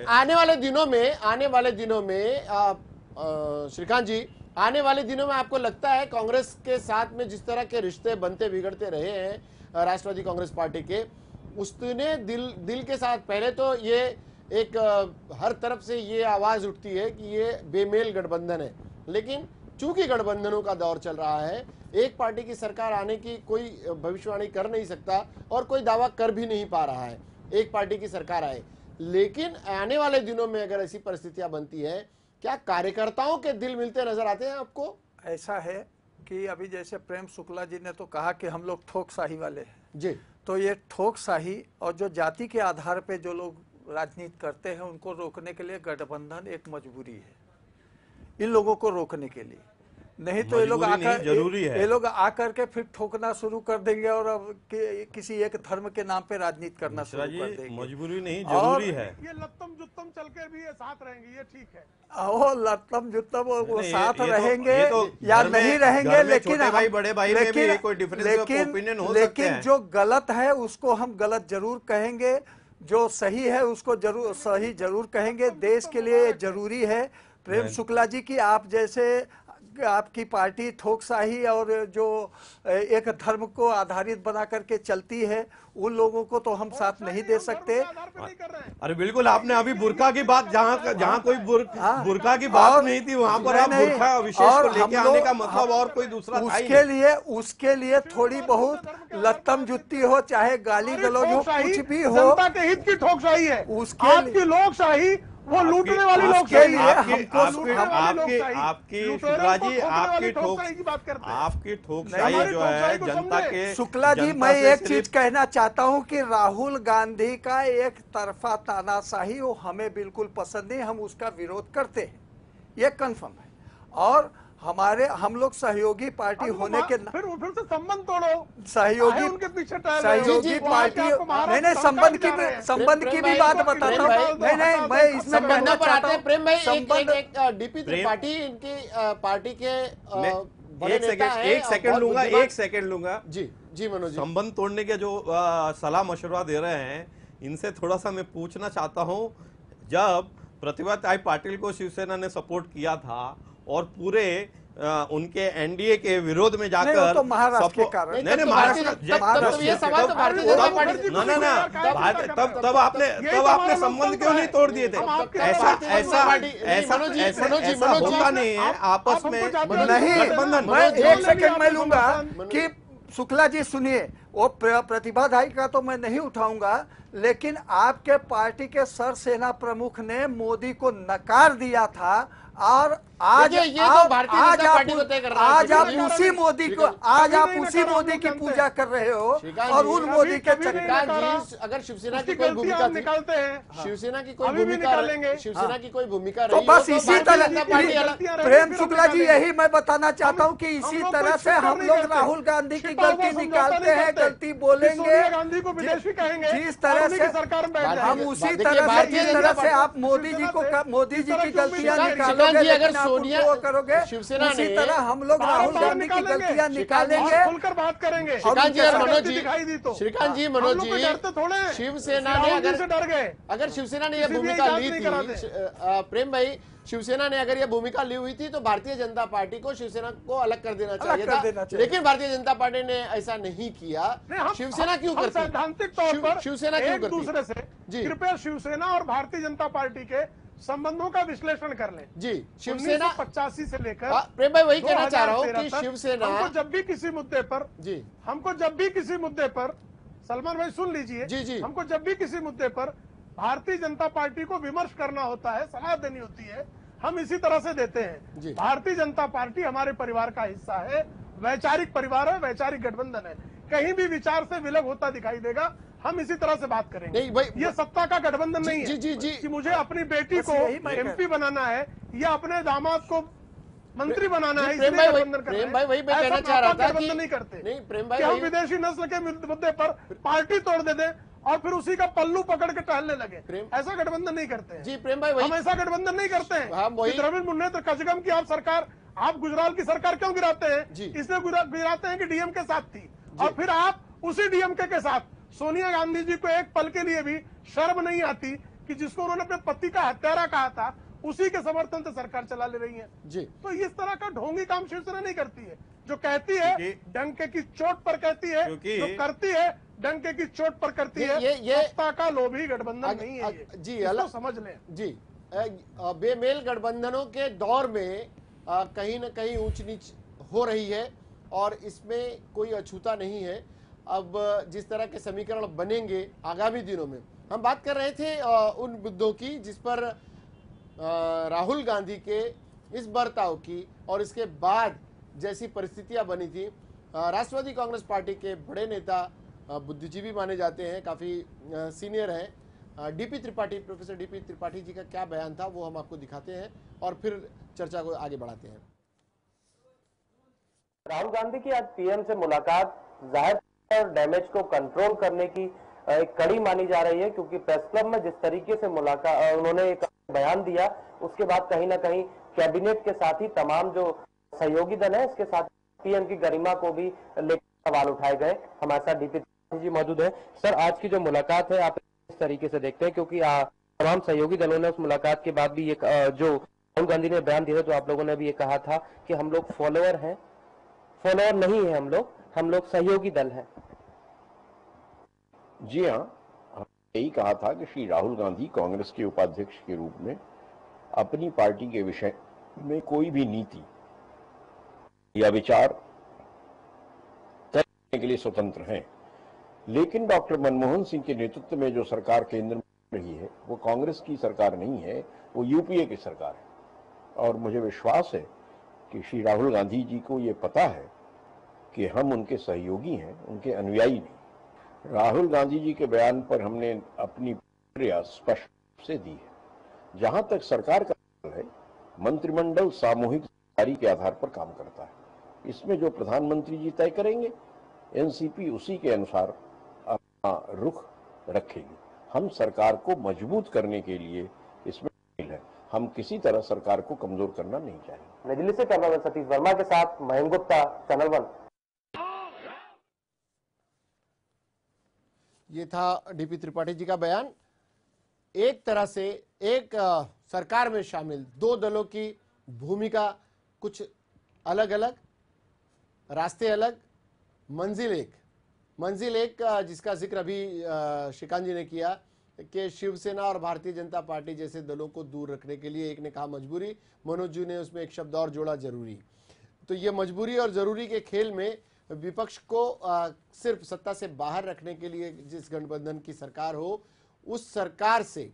आने वाले दिनों में श्रीकांत जी, आने वाले दिनों में आपको लगता है कांग्रेस के साथ में जिस तरह के रिश्ते बनते बिगड़ते रहे हैं राष्ट्रवादी कांग्रेस पार्टी के, उसने दिल के साथ, पहले तो ये एक हर तरफ से ये आवाज उठती है कि ये बेमेल गठबंधन है, लेकिन चूंकि गठबंधनों का दौर चल रहा है, एक पार्टी की सरकार आने की कोई भविष्यवाणी कर नहीं सकता और कोई दावा कर भी नहीं पा रहा है एक पार्टी की सरकार आए। लेकिन आने वाले दिनों में अगर ऐसी परिस्थितियां बनती है, क्या कार्यकर्ताओं के दिल मिलते नजर आते हैं आपको? ऐसा है कि अभी जैसे प्रेम शुक्ला जी ने तो कहा कि हम लोग ठोकशाही वाले हैं जी, तो ये ठोकशाही और जो जाति के आधार पे जो लोग राजनीति करते हैं, उनको रोकने के लिए गठबंधन एक मजबूरी है, इन लोगों को रोकने के लिए। नहीं तो ये लोग आकर जरूरी है, ये लोग आकर के फिर ठोकना शुरू कर देंगे और अब किसी एक धर्म के नाम पे राजनीति करना शुरू कर देंगे। मजबूरी नहीं, जरूरी है। ये लत्तम जुत्तम चल के भी ये साथ रहेंगे, ये ठीक है। वो लत्तम जुत्तम वो साथ ये रहेंगे तो या नहीं रहेंगे, लेकिन छोटे भाई बड़े भाई में भी कोई डिफरेंस ऑफ ओपिनियन हो सकते हैं। लेकिन जो गलत है उसको हम गलत जरूर कहेंगे, जो सही है उसको जरूर सही जरूर कहेंगे। देश के लिए जरूरी है। प्रेम शुक्ला जी की आप जैसे आपकी पार्टी ठोकशाही और जो एक धर्म को आधारित बना करके चलती है, उन लोगों को तो हम साथ नहीं दे सकते। अरे बिल्कुल, आपने अभी बुर्का की बात, जहाँ कोई बुर्का की बात नहीं थी, वहाँ पर आप बुर्का विशेष को लेके आने का मतलब और कोई दूसरा उसके लिए थोड़ी बहुत लत्तम जुत्ती हो, चाहे गाली गलौज हो, कुछ भी हो, जनता के हित की ठोकशाही है। उसकी लोकशाही वो लूटने वाली लोग आपके लिए आपकी शुक्ला जी आपकी ठोकशाही जो है जनता के। शुक्ला जी, मैं एक चीज कहना चाहता हूं कि राहुल गांधी का एक तरफा तानाशाही वो हमें बिल्कुल पसंद नहीं, हम उसका विरोध करते हैं, ये कंफर्म है। और हम लोग सहयोगी पार्टी होने के फिर से संबंध तोड़ो, सहयोगी उनके पीछे सहयोगी पार्टी नहीं संबंध की भी बात बताता हूँ। नहीं मैं इसमें कहना चाहता हूँ प्रेम भाई, एक डीपी त्रिपाठी इनकी पार्टी के एक सेकंड लूंगा जी मनोज। संबंध तोड़ने के जो सलाह मशवरा दे रहे हैं, इनसे थोड़ा सा मैं पूछना चाहता हूं, जब प्रतिभा ताई पाटिल को शिवसेना ने सपोर्ट किया था और पूरे उनके एनडीए के विरोध में जाकर तो महाराष्ट्र के कारण नहीं महाराष्ट्र तब आपने संबंध क्यों नहीं तोड़ दिए थे? ऐसा होता नहीं है आपस में नहीं। मैं एक सेकंड में लूंगा कि शुक्ला जी सुनिए, वो प्रतिभा दाई का तो मैं नहीं उठाऊंगा, लेकिन आपके पार्टी के सरसेना प्रमुख ने मोदी को नकार दिया था और आज आप उसी मोदी की पूजा कर रहे हो और उन मोदी के अगर शिवसेना की कोई भूमिका निकालते हैं, शिवसेना की कोई भूमिका तो बस इसी तरह प्रेम शुक्ला जी, यही मैं बताना चाहता हूँ कि इसी तरह से हम लोग राहुल गांधी की गलती निकालते हैं, गलती बोलेंगे गांधी को विदेशी कहेंगे, जिस तरह से सरकार में हम उसी तरह से आप मोदी जी की गलतियां निकालोगे, सोनिया करोगे, शिवसेना उसी तरह हम लोग राहुल गांधी की गलतियां निकालेंगे, खुलकर बात करेंगे। श्रीकांत जी और मनोज जी, दिखाई दी तो श्रीकांत जी मनोज जी, शिवसेना ने अगर शिवसेना ने यह भूमिका ली थी, प्रेम भाई, शिवसेना ने अगर यह भूमिका ली हुई थी तो भारतीय जनता पार्टी को शिवसेना को अलग कर देना चाहिए था, लेकिन भारतीय जनता पार्टी ने ऐसा नहीं किया। शिवसेना क्यों करती? सैद्धांतिक तौर पर शिवसेना क्यों एक दूसरे से कृपया शिवसेना और भारतीय जनता पार्टी के संबंधों का विश्लेषण कर लें। जी, शिवसेना 85 से लेकर प्रेम भाई वही कहना चाह रहा हूँ कि शिवसेना हमको जब भी किसी मुद्दे पर सलमान भाई सुन लीजिए, जी, हमको जब भी किसी मुद्दे पर भारतीय जनता पार्टी को विमर्श करना होता है, सलाह देनी होती है, हम इसी तरह से देते हैं। भारतीय जनता पार्टी हमारे परिवार का हिस्सा है, वैचारिक परिवार है, वैचारिक गठबंधन है, कहीं भी विचार से विलग होता दिखाई देगा, हम इसी तरह से बात करेंगे। ये सत्ता का गठबंधन नहीं है कि मुझे अपनी बेटी को एमपी बनाना है या अपने दामाद को मंत्री बनाना है, प्रेम भाई वही मैं कहना चाह रहा था कि नहीं करते। नहीं प्रेम भाई, हम विदेशी नस्ल के मुद्दे पर पार्टी तोड़ देते और फिर उसी का पल्लू पकड़ के टहलने लगे, ऐसा गठबंधन नहीं करते हैं। जी प्रेम भाई, हम ऐसा गठबंधन नहीं करते हैं। द्रविड़ मुन्नेत्र कजगम की आप सरकार, आप गुजराल की सरकार क्यों गिराते हैं? इसलिए गिराते हैं कि डीएम के साथ थी, और फिर आप उसी डीएमके के साथ सोनिया गांधी जी को एक पल के लिए भी शर्म नहीं आती कि जिसको उन्होंने अपने पति का हत्यारा कहा था, उसी के समर्थन से सरकार चला ले रही है। जी, तो इस तरह का ढोंगी काम शिवसेना नहीं करती है। जो कहती है डंके की चोट पर कहती है, जो करती है डंके की चोट पर करती है। ये सत्ता का लोभी गठबंधन नहीं है ये। जी, अलग समझ लें। जी, बेमेल गठबंधनों के दौर में कहीं न कहीं ऊंच नीच हो रही है और इसमें कोई अछूता नहीं है। अब जिस तरह के समीकरण बनेंगे आगामी दिनों में, हम बात कर रहे थे उन मुद्दों की जिस पर राहुल गांधी के इस बर्ताव की और इसके बाद जैसी परिस्थितियां बनी थी। राष्ट्रवादी कांग्रेस पार्टी के बड़े नेता, बुद्धिजीवी माने जाते हैं, काफी सीनियर हैं, DP Tripathi, professor DP Tripathi ji का क्या बयान था वो हम आपको दिखाते हैं और फिर चर्चा को आगे बढ़ाते हैं। राहुल गांधी की आज पीएम से मुलाकात जाहिर डैमेज को कंट्रोल करने की एक कड़ी मानी जा रही है, क्योंकि प्रेस क्लब में जिस तरीके से मुलाकात उन्होंने एक बयान दिया, उसके बाद कहीं ना कहीं कैबिनेट के साथ ही तमाम जो सहयोगी दल है, इसके साथ पीएम की गरिमा को भी लेकर सवाल उठाए गए। हमारे साथ डीपी जी मौजूद है। सर, आज की जो मुलाकात है आप इस तरीके से देखते हैं, क्योंकि तमाम सहयोगी दलों ने उस मुलाकात के बाद भी एक जो राहुल गांधी ने बयान दिया, तो आप लोगों ने भी ये कहा था कि हम लोग फॉलोअर हैं, फॉलोअर नहीं है हम लोग सहयोगी दल हैं। जी हाँ, यही कहा था कि श्री राहुल गांधी कांग्रेस के उपाध्यक्ष के रूप में अपनी पार्टी के विषय में कोई भी नीति या विचार तय करने के लिए स्वतंत्र हैं, लेकिन डॉक्टर मनमोहन सिंह के नेतृत्व में जो सरकार केंद्र में रही है वो कांग्रेस की सरकार नहीं है, वो यूपीए की सरकार है। और मुझे विश्वास है कि श्री राहुल गांधी जी को ये पता है कि हम उनके सहयोगी हैं, उनके अनुयायी नहीं। राहुल गांधी जी के बयान पर हमने अपनी प्रतिक्रिया स्पष्ट रूप से दी है। जहां तक सरकार का सवाल है, मंत्रिमंडल सामूहिक जिम्मेदारी के आधार पर काम करता है। इसमें जो प्रधानमंत्री जी तय करेंगे, एनसीपी उसी के अनुसार अपना रुख रखेगी। हम सरकार को मजबूत करने के लिए इसमें शामिल है, हम किसी तरह सरकार को कमजोर करना नहीं चाहेंगे। नई दिल्ली से कैमरामैन सतीश वर्मा के साथ महेंद्र गुप्ता, चैनल 1। ये था डीपी त्रिपाठी जी का बयान। एक तरह से एक सरकार में शामिल दो दलों की भूमिका कुछ अलग अलग, रास्ते अलग, मंजिल एक जिसका जिक्र अभी श्रीकांत जी ने किया कि शिवसेना और भारतीय जनता पार्टी जैसे दलों को दूर रखने के लिए, एक ने कहा मजबूरी, मनोज जी ने उसमें एक शब्द और जोड़ा, जरूरी। तो ये मजबूरी और जरूरी के खेल में विपक्ष को सिर्फ सत्ता से बाहर रखने के लिए जिस गठबंधन की सरकार हो, उस सरकार से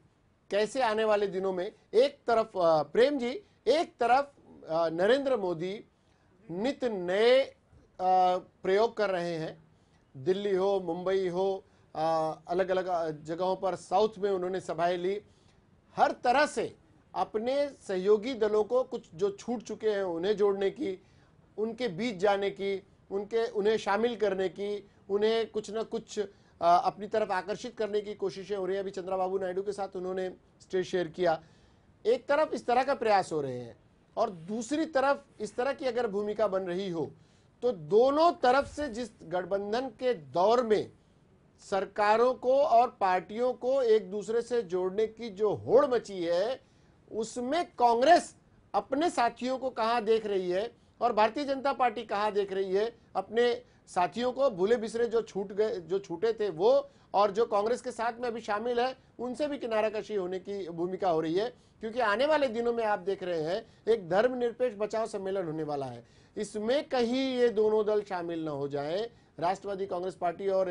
कैसे आने वाले दिनों में एक तरफ प्रेम जी, एक तरफ नरेंद्र मोदी नित नए प्रयोग कर रहे हैं। दिल्ली हो, मुंबई हो, अलग अलग जगहों पर, साउथ में उन्होंने सभाएं ली। हर तरह से अपने सहयोगी दलों को कुछ जो छूट चुके हैं उन्हें जोड़ने की, उनके बीच जाने की, उन्हें शामिल करने की, उन्हें कुछ ना कुछ अपनी तरफ आकर्षित करने की कोशिशें हो रही है। अभी चंद्रबाबू नायडू के साथ उन्होंने स्टेज शेयर किया। एक तरफ इस तरह का प्रयास हो रहे हैं और दूसरी तरफ इस तरह की अगर भूमिका बन रही हो तो दोनों तरफ से जिस गठबंधन के दौर में सरकारों को और पार्टियों को एक दूसरे से जोड़ने की जो होड़ मची है, उसमें कांग्रेस अपने साथियों को कहां देख रही है और भारतीय जनता पार्टी कहां देख रही है अपने साथियों को। भूले बिसरे जो छूटे थे वो, और जो कांग्रेस के साथ में अभी शामिल है, उनसे भी किनाराकशी होने की भूमिका हो रही है। क्योंकि आने वाले दिनों में आप देख रहे हैं एक धर्मनिरपेक्ष बचाव सम्मेलन होने वाला है। इसमें कहीं ये दोनों दल शामिल न हो जाएं, राष्ट्रवादी कांग्रेस पार्टी और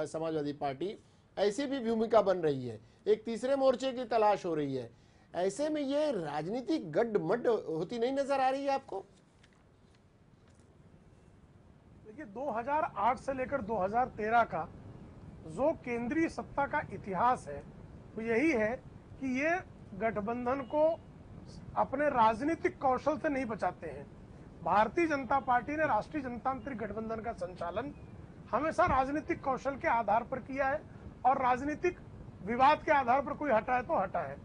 समाजवादी पार्टी, ऐसी भी भूमिका बन रही है। एक तीसरे मोर्चे की तलाश हो रही है। ऐसे में ये राजनीतिक गड्ढमड्ढ होती नहीं नजर आ रही है आपको? देखिए, 2008 से लेकर 2013 का जो केंद्रीय सत्ता का इतिहास है वो यही है कि ये गठबंधन को अपने राजनीतिक कौशल से नहीं बचाते हैं। भारतीय जनता पार्टी ने राष्ट्रीय जनतांत्रिक गठबंधन का संचालन हमेशा राजनीतिक कौशल के आधार पर किया है और राजनीतिक विवाद के आधार पर कोई हटा है तो हटा है।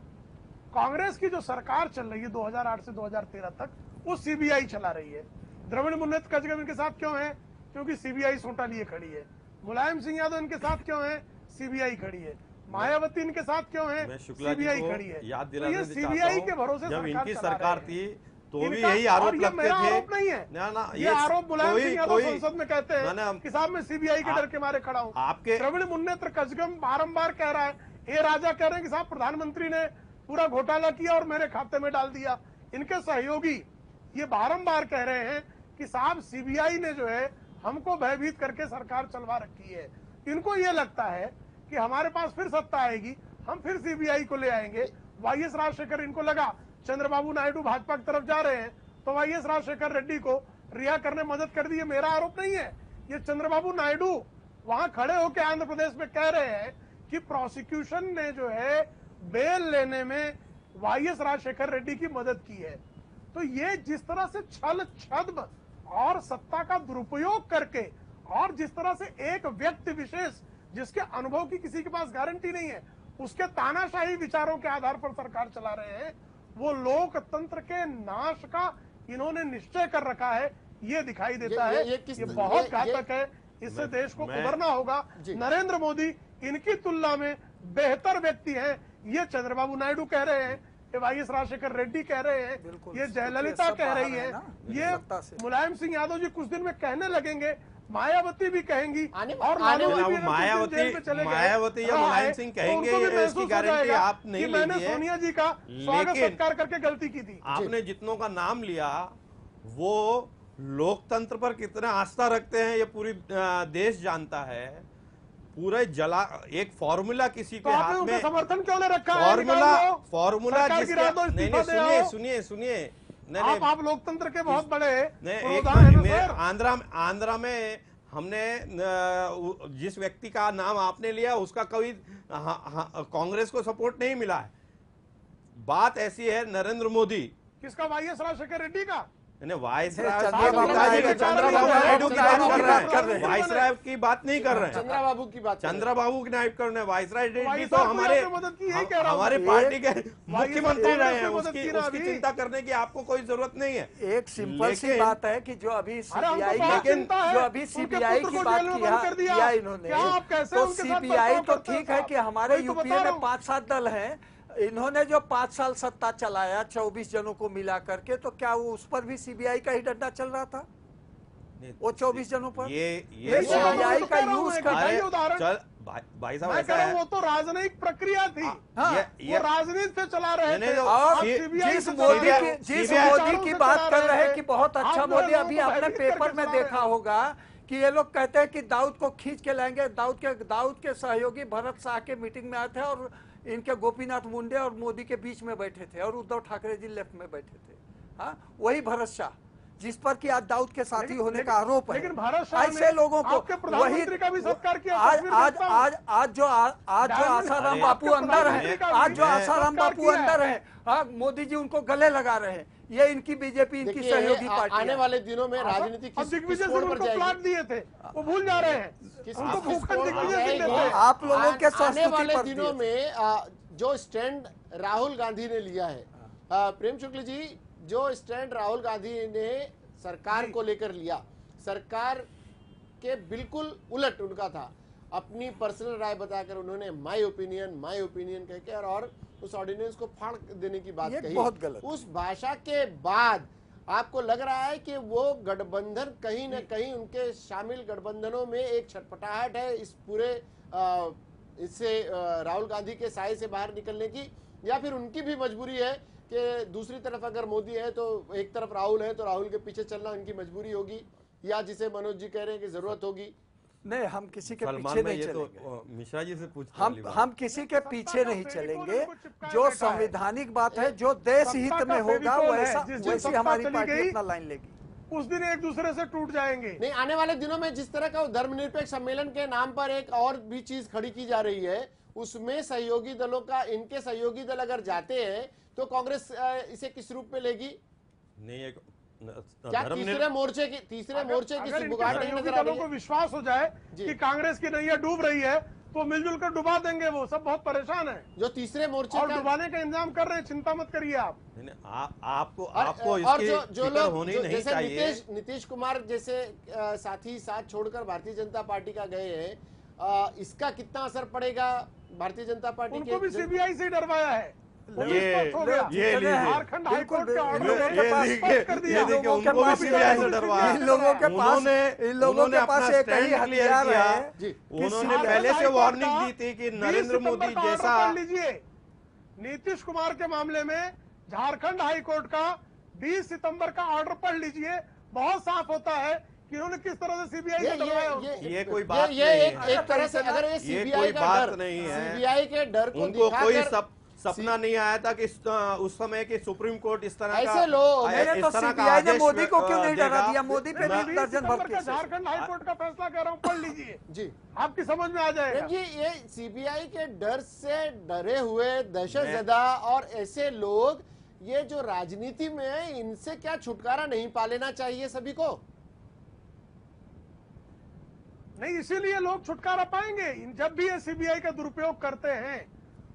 कांग्रेस की जो सरकार चल रही है 2008 से 2013 तक, वो सीबीआई चला रही है। द्रविड़ मुन्नेत्र कजगम इनके साथ क्यों है? क्योंकि सीबीआई सोटा लिए खड़ी है। मुलायम सिंह यादव इनके साथ क्यों है? सीबीआई खड़ी है। मायावती इनके साथ क्यों है? सीबीआई खड़ी है। याद तो दिलाना ये सीबीआई के भरोसे जब इनकी चला सरकार रहे थी हैं। तो भी यही आरोप लगते थे। आरोप नहीं है ना, ये आरोप मुलायम सिंह यादव संसद में कहते हैं कि साहब मैं सीबीआई के डर के मारे खड़ा हूं। आपके द्रविड़ मुन्नेत्र कजगम बारंबार कह रहा है, ए राजा कह रहे हैं कि साहब प्रधानमंत्री ने पूरा घोटाला किया और मेरे खाते में डाल दिया। इनके सहयोगी ये बारंबार कह रहे हैं कि साहब सीबीआई ने जो है हमको भयभीत करके सरकार चलवा रखी है। इनको ये लगता है कि हमारे पास फिर सत्ता आएगी, हम फिर सीबीआई को ले आएंगे। वाईएस राजशेखर, इनको लगा चंद्रबाबू नायडू भाजपा की तरफ जा रहे हैं तो वाईएस राजशेखर रेड्डी को रिहा करने में मदद कर दी। मेरा आरोप नहीं है, ये चंद्रबाबू नायडू वहां खड़े होकर आंध्र प्रदेश में कह रहे हैं कि प्रोसिक्यूशन ने जो है बेल लेने में वाईएस राजशेखर रेड्डी की मदद की है। तो ये जिस तरह से छल छद्म और सत्ता का दुरुपयोग करके और जिस तरह से एक व्यक्ति विशेष जिसके अनुभव की किसी के पास गारंटी नहीं है, उसके तानाशाही विचारों के आधार पर सरकार चला रहे हैं, वो लोकतंत्र के नाश का इन्होंने निश्चय कर रखा है। ये दिखाई देता है ये बहुत घातक है। इससे देश को उभरना होगा। नरेंद्र मोदी इनकी तुलना में बेहतर व्यक्ति हैं, ये चंद्रबाबू नायडू कह रहे हैं, ये वाईएस राजशेखर रेड्डी कह रहे हैं, ये जयललिता कह रही है, ये मुलायम सिंह यादव जी कुछ दिन में कहने लगेंगे, मायावती भी कहेंगी और मायावती या मुलायम सिंह कहेंगे, इसकी गारंटी आप नहीं लेंगे। मैंने सोनिया जी का स्वागत सत्कार करके गलती की थी। आपने जितनों का नाम लिया वो लोकतंत्र पर कितना आस्था रखते हैं ये पूरी देश जानता है। पूरे जला एक फॉर्मूला किसी के तो आपने हाथ उनका में, समर्थन क्यों ले रखा है? फॉर्मूला सरकार जिसके, गिरा दो, नहीं इस्तीफा दे आओ। सुनिए नहीं आप लोकतंत्र के बहुत बड़े नहीं, एक प्रोदान हैं मेरे सर। आंध्रा में हमने जिस व्यक्ति का नाम आपने लिया उसका कोई कांग्रेस को सपोर्ट नहीं मिला है। बात ऐसी है नरेंद्र मोदी, किसका? वाईएस राजशेखर रेड्डी का? चंद्रबाबू नायडू की बात कर रहे हैं, वाइसराय की बात नहीं कर रहे हैं, चंद्रबाबू की बात, चंद्रबाबू की नायब कर रहे हैं। वाइसराय रेड्डी तो हमारे पार्टी के मुख्यमंत्री रहे हैं, उसकी चिंता करने की आपको कोई जरूरत नहीं है। एक सिंपल सी बात है कि जो अभी सीबीआई की बात किया इन्होंने, तो सीबीआई तो ठीक है कि हमारे यूपीए में 5-7 दल हैं, इन्होंने जो 5 साल सत्ता चलाया 24 जनों को मिला करके, तो क्या वो उस पर भी सीबीआई का ही डंडा चल रहा था? वो 24 जनों पर ये सीबीआई का यूज भाई साहब मैं कह रहा हूं वो तो राजनयिक प्रक्रिया थी, वो राजनीति से चला रहे थे। और जिस मोदी की बात कर रहे हैं कि बहुत अच्छा मोदी, अभी आपने पेपर में देखा होगा कि ये लोग कहते हैं कि दाऊद को खींच के लाएंगे। दाऊद के सहयोगी भरत शाह के मीटिंग में आए थे और इनके गोपीनाथ मुंडे और मोदी के बीच में बैठे थे और उद्धव ठाकरे जी लेफ्ट में बैठे थे। हाँ, वही भरत शाह जिस पर कि आज दाऊद के साथी होने का आरोप है। लेकिन भारत शाह ऐसे लोगों को वही का भी सत्कार किया। आज जो आसाराम बापू अंदर है, आज जो आसाराम बापू अंदर है, मोदी जी उनको गले लगा रहे हैं। ये इनकी बीजेपी, इनकी सहयोगी पार्टी। आने वाले दिनों में राजनीति दिग्विजय सिंह उनको प्लाट दिए थे, वो भूल जा रहे हैं। आप लोगों के आने वाले दिनों में जो स्टैंड राहुल गांधी ने लिया है, प्रेम शुक्ल जी, जो स्टैंड राहुल गांधी ने सरकार को लेकर लिया, सरकार के बिल्कुल उलट उनका था। अपनी पर्सनल राय बताकर उन्होंने माय ओपिनियन कहकर और उस ऑर्डिनेंस को फाड़ देने की बात कही। बहुत गलत। उस भाषा के बाद आपको लग रहा है कि वो गठबंधन कहीं न कहीं उनके शामिल गठबंधनों में एक छटपटाहट है इस पूरे इससे राहुल गांधी के साए से बाहर निकलने की, या फिर उनकी भी मजबूरी है कि दूसरी तरफ अगर मोदी है तो एक तरफ राहुल है तो राहुल के पीछे चलना उनकी मजबूरी होगी, या जिसे मनोज जी कह रहे हैं कि जरूरत होगी? नहीं, हम किसी के पीछे नहीं चलेंगे। तो मिश्रा जी से पूछ, हम किसी के पीछे नहीं चलेंगे। जो संवैधानिक बात है, जो देश हित में होगा वैसी हमारी पार्टी अपना लाइन लेगी। उस दिन एक दूसरे से टूट जाएंगे। नहीं, आने वाले दिनों में जिस तरह का धर्मनिरपेक्ष सम्मेलन के नाम पर एक और भी चीज खड़ी की जा रही है, उसमें सहयोगी दलों का, इनके सहयोगी दल अगर जाते हैं तो कांग्रेस इसे किस रूप में लेगी? नहीं, क्या तीसरे मोर्चे की सुबुगाहट नहीं नजर आ रही है? को विश्वास हो जाए कि कांग्रेस की नैया डूब रही है तो मिलजुल कर डुबा देंगे। वो सब बहुत परेशान है जो तीसरे मोर्चे और डुबाने का इंतजाम कर रहे हैं। चिंता मत करिए आप। आपको जो लोग जैसे नीतीश कुमार जैसे साथी साथ छोड़कर भारतीय जनता पार्टी का गए हैं, इसका कितना असर पड़ेगा भारतीय जनता पार्टी के? उनको भी सीबीआई से डरवाया है। ये झारखंड हाईकोर्ट के ऑर्डर इन लोगों के पास एक ही हथियार है। उन्होंने पहले से वार्निंग दी थी कि नरेंद्र मोदी जैसा। लीजिए, नीतीश कुमार के मामले में झारखंड हाईकोर्ट का 20 सितंबर का ऑर्डर पढ़ लीजिए। बहुत साफ होता है कि उन्होंने किस तरह से सीबीआई को डरवाया। ये कोई बात ये एक तरह से अगर ये सीबीआई का डर नहीं है, सीबीआई के डर को उनको कोई सपना नहीं आया था कि उस समय की सुप्रीम कोर्ट इस तरह ऐसे लोग तो सीबीआई ने मोदी को क्यों नहीं डरा दिया? मोदी पे भी दर्जन भर के झारखंड हाईकोर्ट का फैसला कह रहा हूँ, पढ़ लीजिए जी, आपकी समझ में आ जाएगा। जी, ये सीबीआई के डर से डरे हुए दहशतजदा और ऐसे लोग ये जो राजनीति में है, इनसे क्या छुटकारा नहीं पा लेना चाहिए सभी को? नहीं, इसीलिए लोग छुटकारा पाएंगे जब भी ये सीबीआई का दुरुपयोग करते हैं।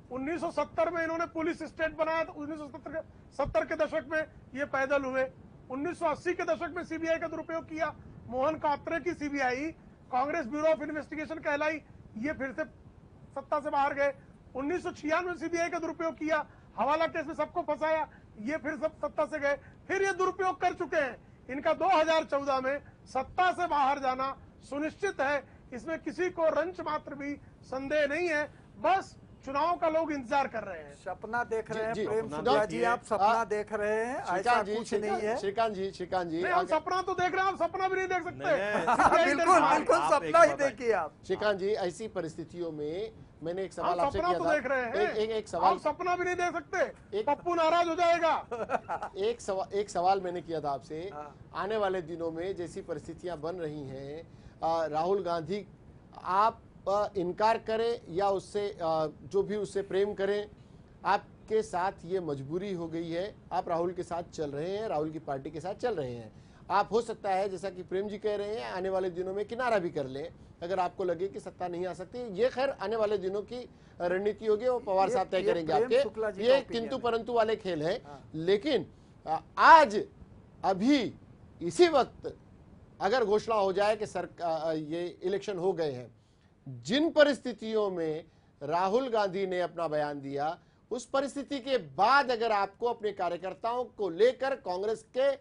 1970 में इन्होंने पुलिस स्टेट बनाया था। 1970 के दशक में ये पैदल हुए। 1980 के दशक में सीबीआई का दुरुपयोग किया। मोहन कात्रे की CBI Congress bureau of investigation कहलाई, ये फिर से सत्ता से बाहर गए। 1996 में सीबीआई का दुरुपयोग किया, हवाला केस में सबको फंसाया, ये फिर सब सत्ता से गए। फिर ये दुरुपयोग कर चुके हैं। इनका 2014 में सत्ता से बाहर जाना सुनिश्चित है, इसमें किसी को रंच मात्र भी संदेह नहीं है। बस चुनाव का लोग इंतजार कर रहे हैं। सपना देख रहे हैं जी, प्रेम सपना सुब्रा जी, देखिए। आप सपना देख रहे हैं, ऐसा श्रीकांत जी, कुछ नहीं है। श्रीकांत जी नहीं, हम सपना तो देख रहे हैं, हम सपना भी नहीं देख सकते। नहीं, बिल्कुल बिल्कुल आप सपना एक ही बात देखिए आप। श्रीकांत जी, ऐसी परिस्थितियों में मैंने एक सवाल हम आपसे सपना किया तो था। देख रहे हैं। एक सवाल, हम सपना भी नहीं देख सकते, एक- पप्पू नाराज हो जाएगा। एक सवाल मैंने किया था आपसे। हाँ। आने वाले दिनों में जैसी परिस्थितियां बन रही हैं, राहुल गांधी आप इनकार करें या उससे जो भी उससे प्रेम करें, आपके साथ ये मजबूरी हो गई है, आप राहुल के साथ चल रहे हैं, राहुल की पार्टी के साथ चल रहे हैं। आप हो सकता है जैसा कि प्रेम जी कह रहे हैं आने वाले दिनों में किनारा भी कर लें अगर आपको लगे कि सत्ता नहीं आ सकती। ये खैर आने वाले दिनों की रणनीति होगी, वो पवार साहब तय करेंगे प्रेम शुक्ला आपके। जी का ये opinion किंतु है। परंतु वाले खेल है। लेकिन आज अभी इसी वक्त अगर घोषणा हो जाए कि ये इलेक्शन हो गए हैं, जिन परिस्थितियों में राहुल गांधी ने अपना बयान दिया, उस परिस्थिति के बाद अगर आपको अपने कार्यकर्ताओं को लेकर कांग्रेस के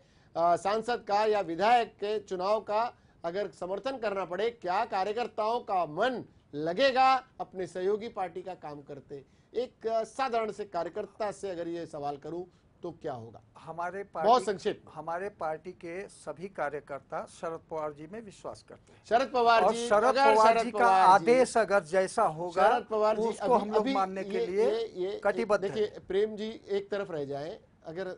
सांसद का या विधायक के चुनाव का अगर समर्थन करना पड़े, क्या कार्यकर्ताओं का मन लगेगा अपने सहयोगी पार्टी का काम करते? एक साधारण से कार्यकर्ता से अगर ये सवाल करूं तो क्या होगा? बहुत संक्षिप्त। हमारे पार्टी के सभी कार्यकर्ता शरद पवार जी में विश्वास करते हैं। शरद पवार और जी, शरद अगर पवार शरद जी का पवार जी- आदेश अगर जैसा होगा शरद पवार जी उसको हम लोग मानने के लिए कटिबद्ध देखिए, हैं। प्रेम जी एक तरफ रह जाएं। अगर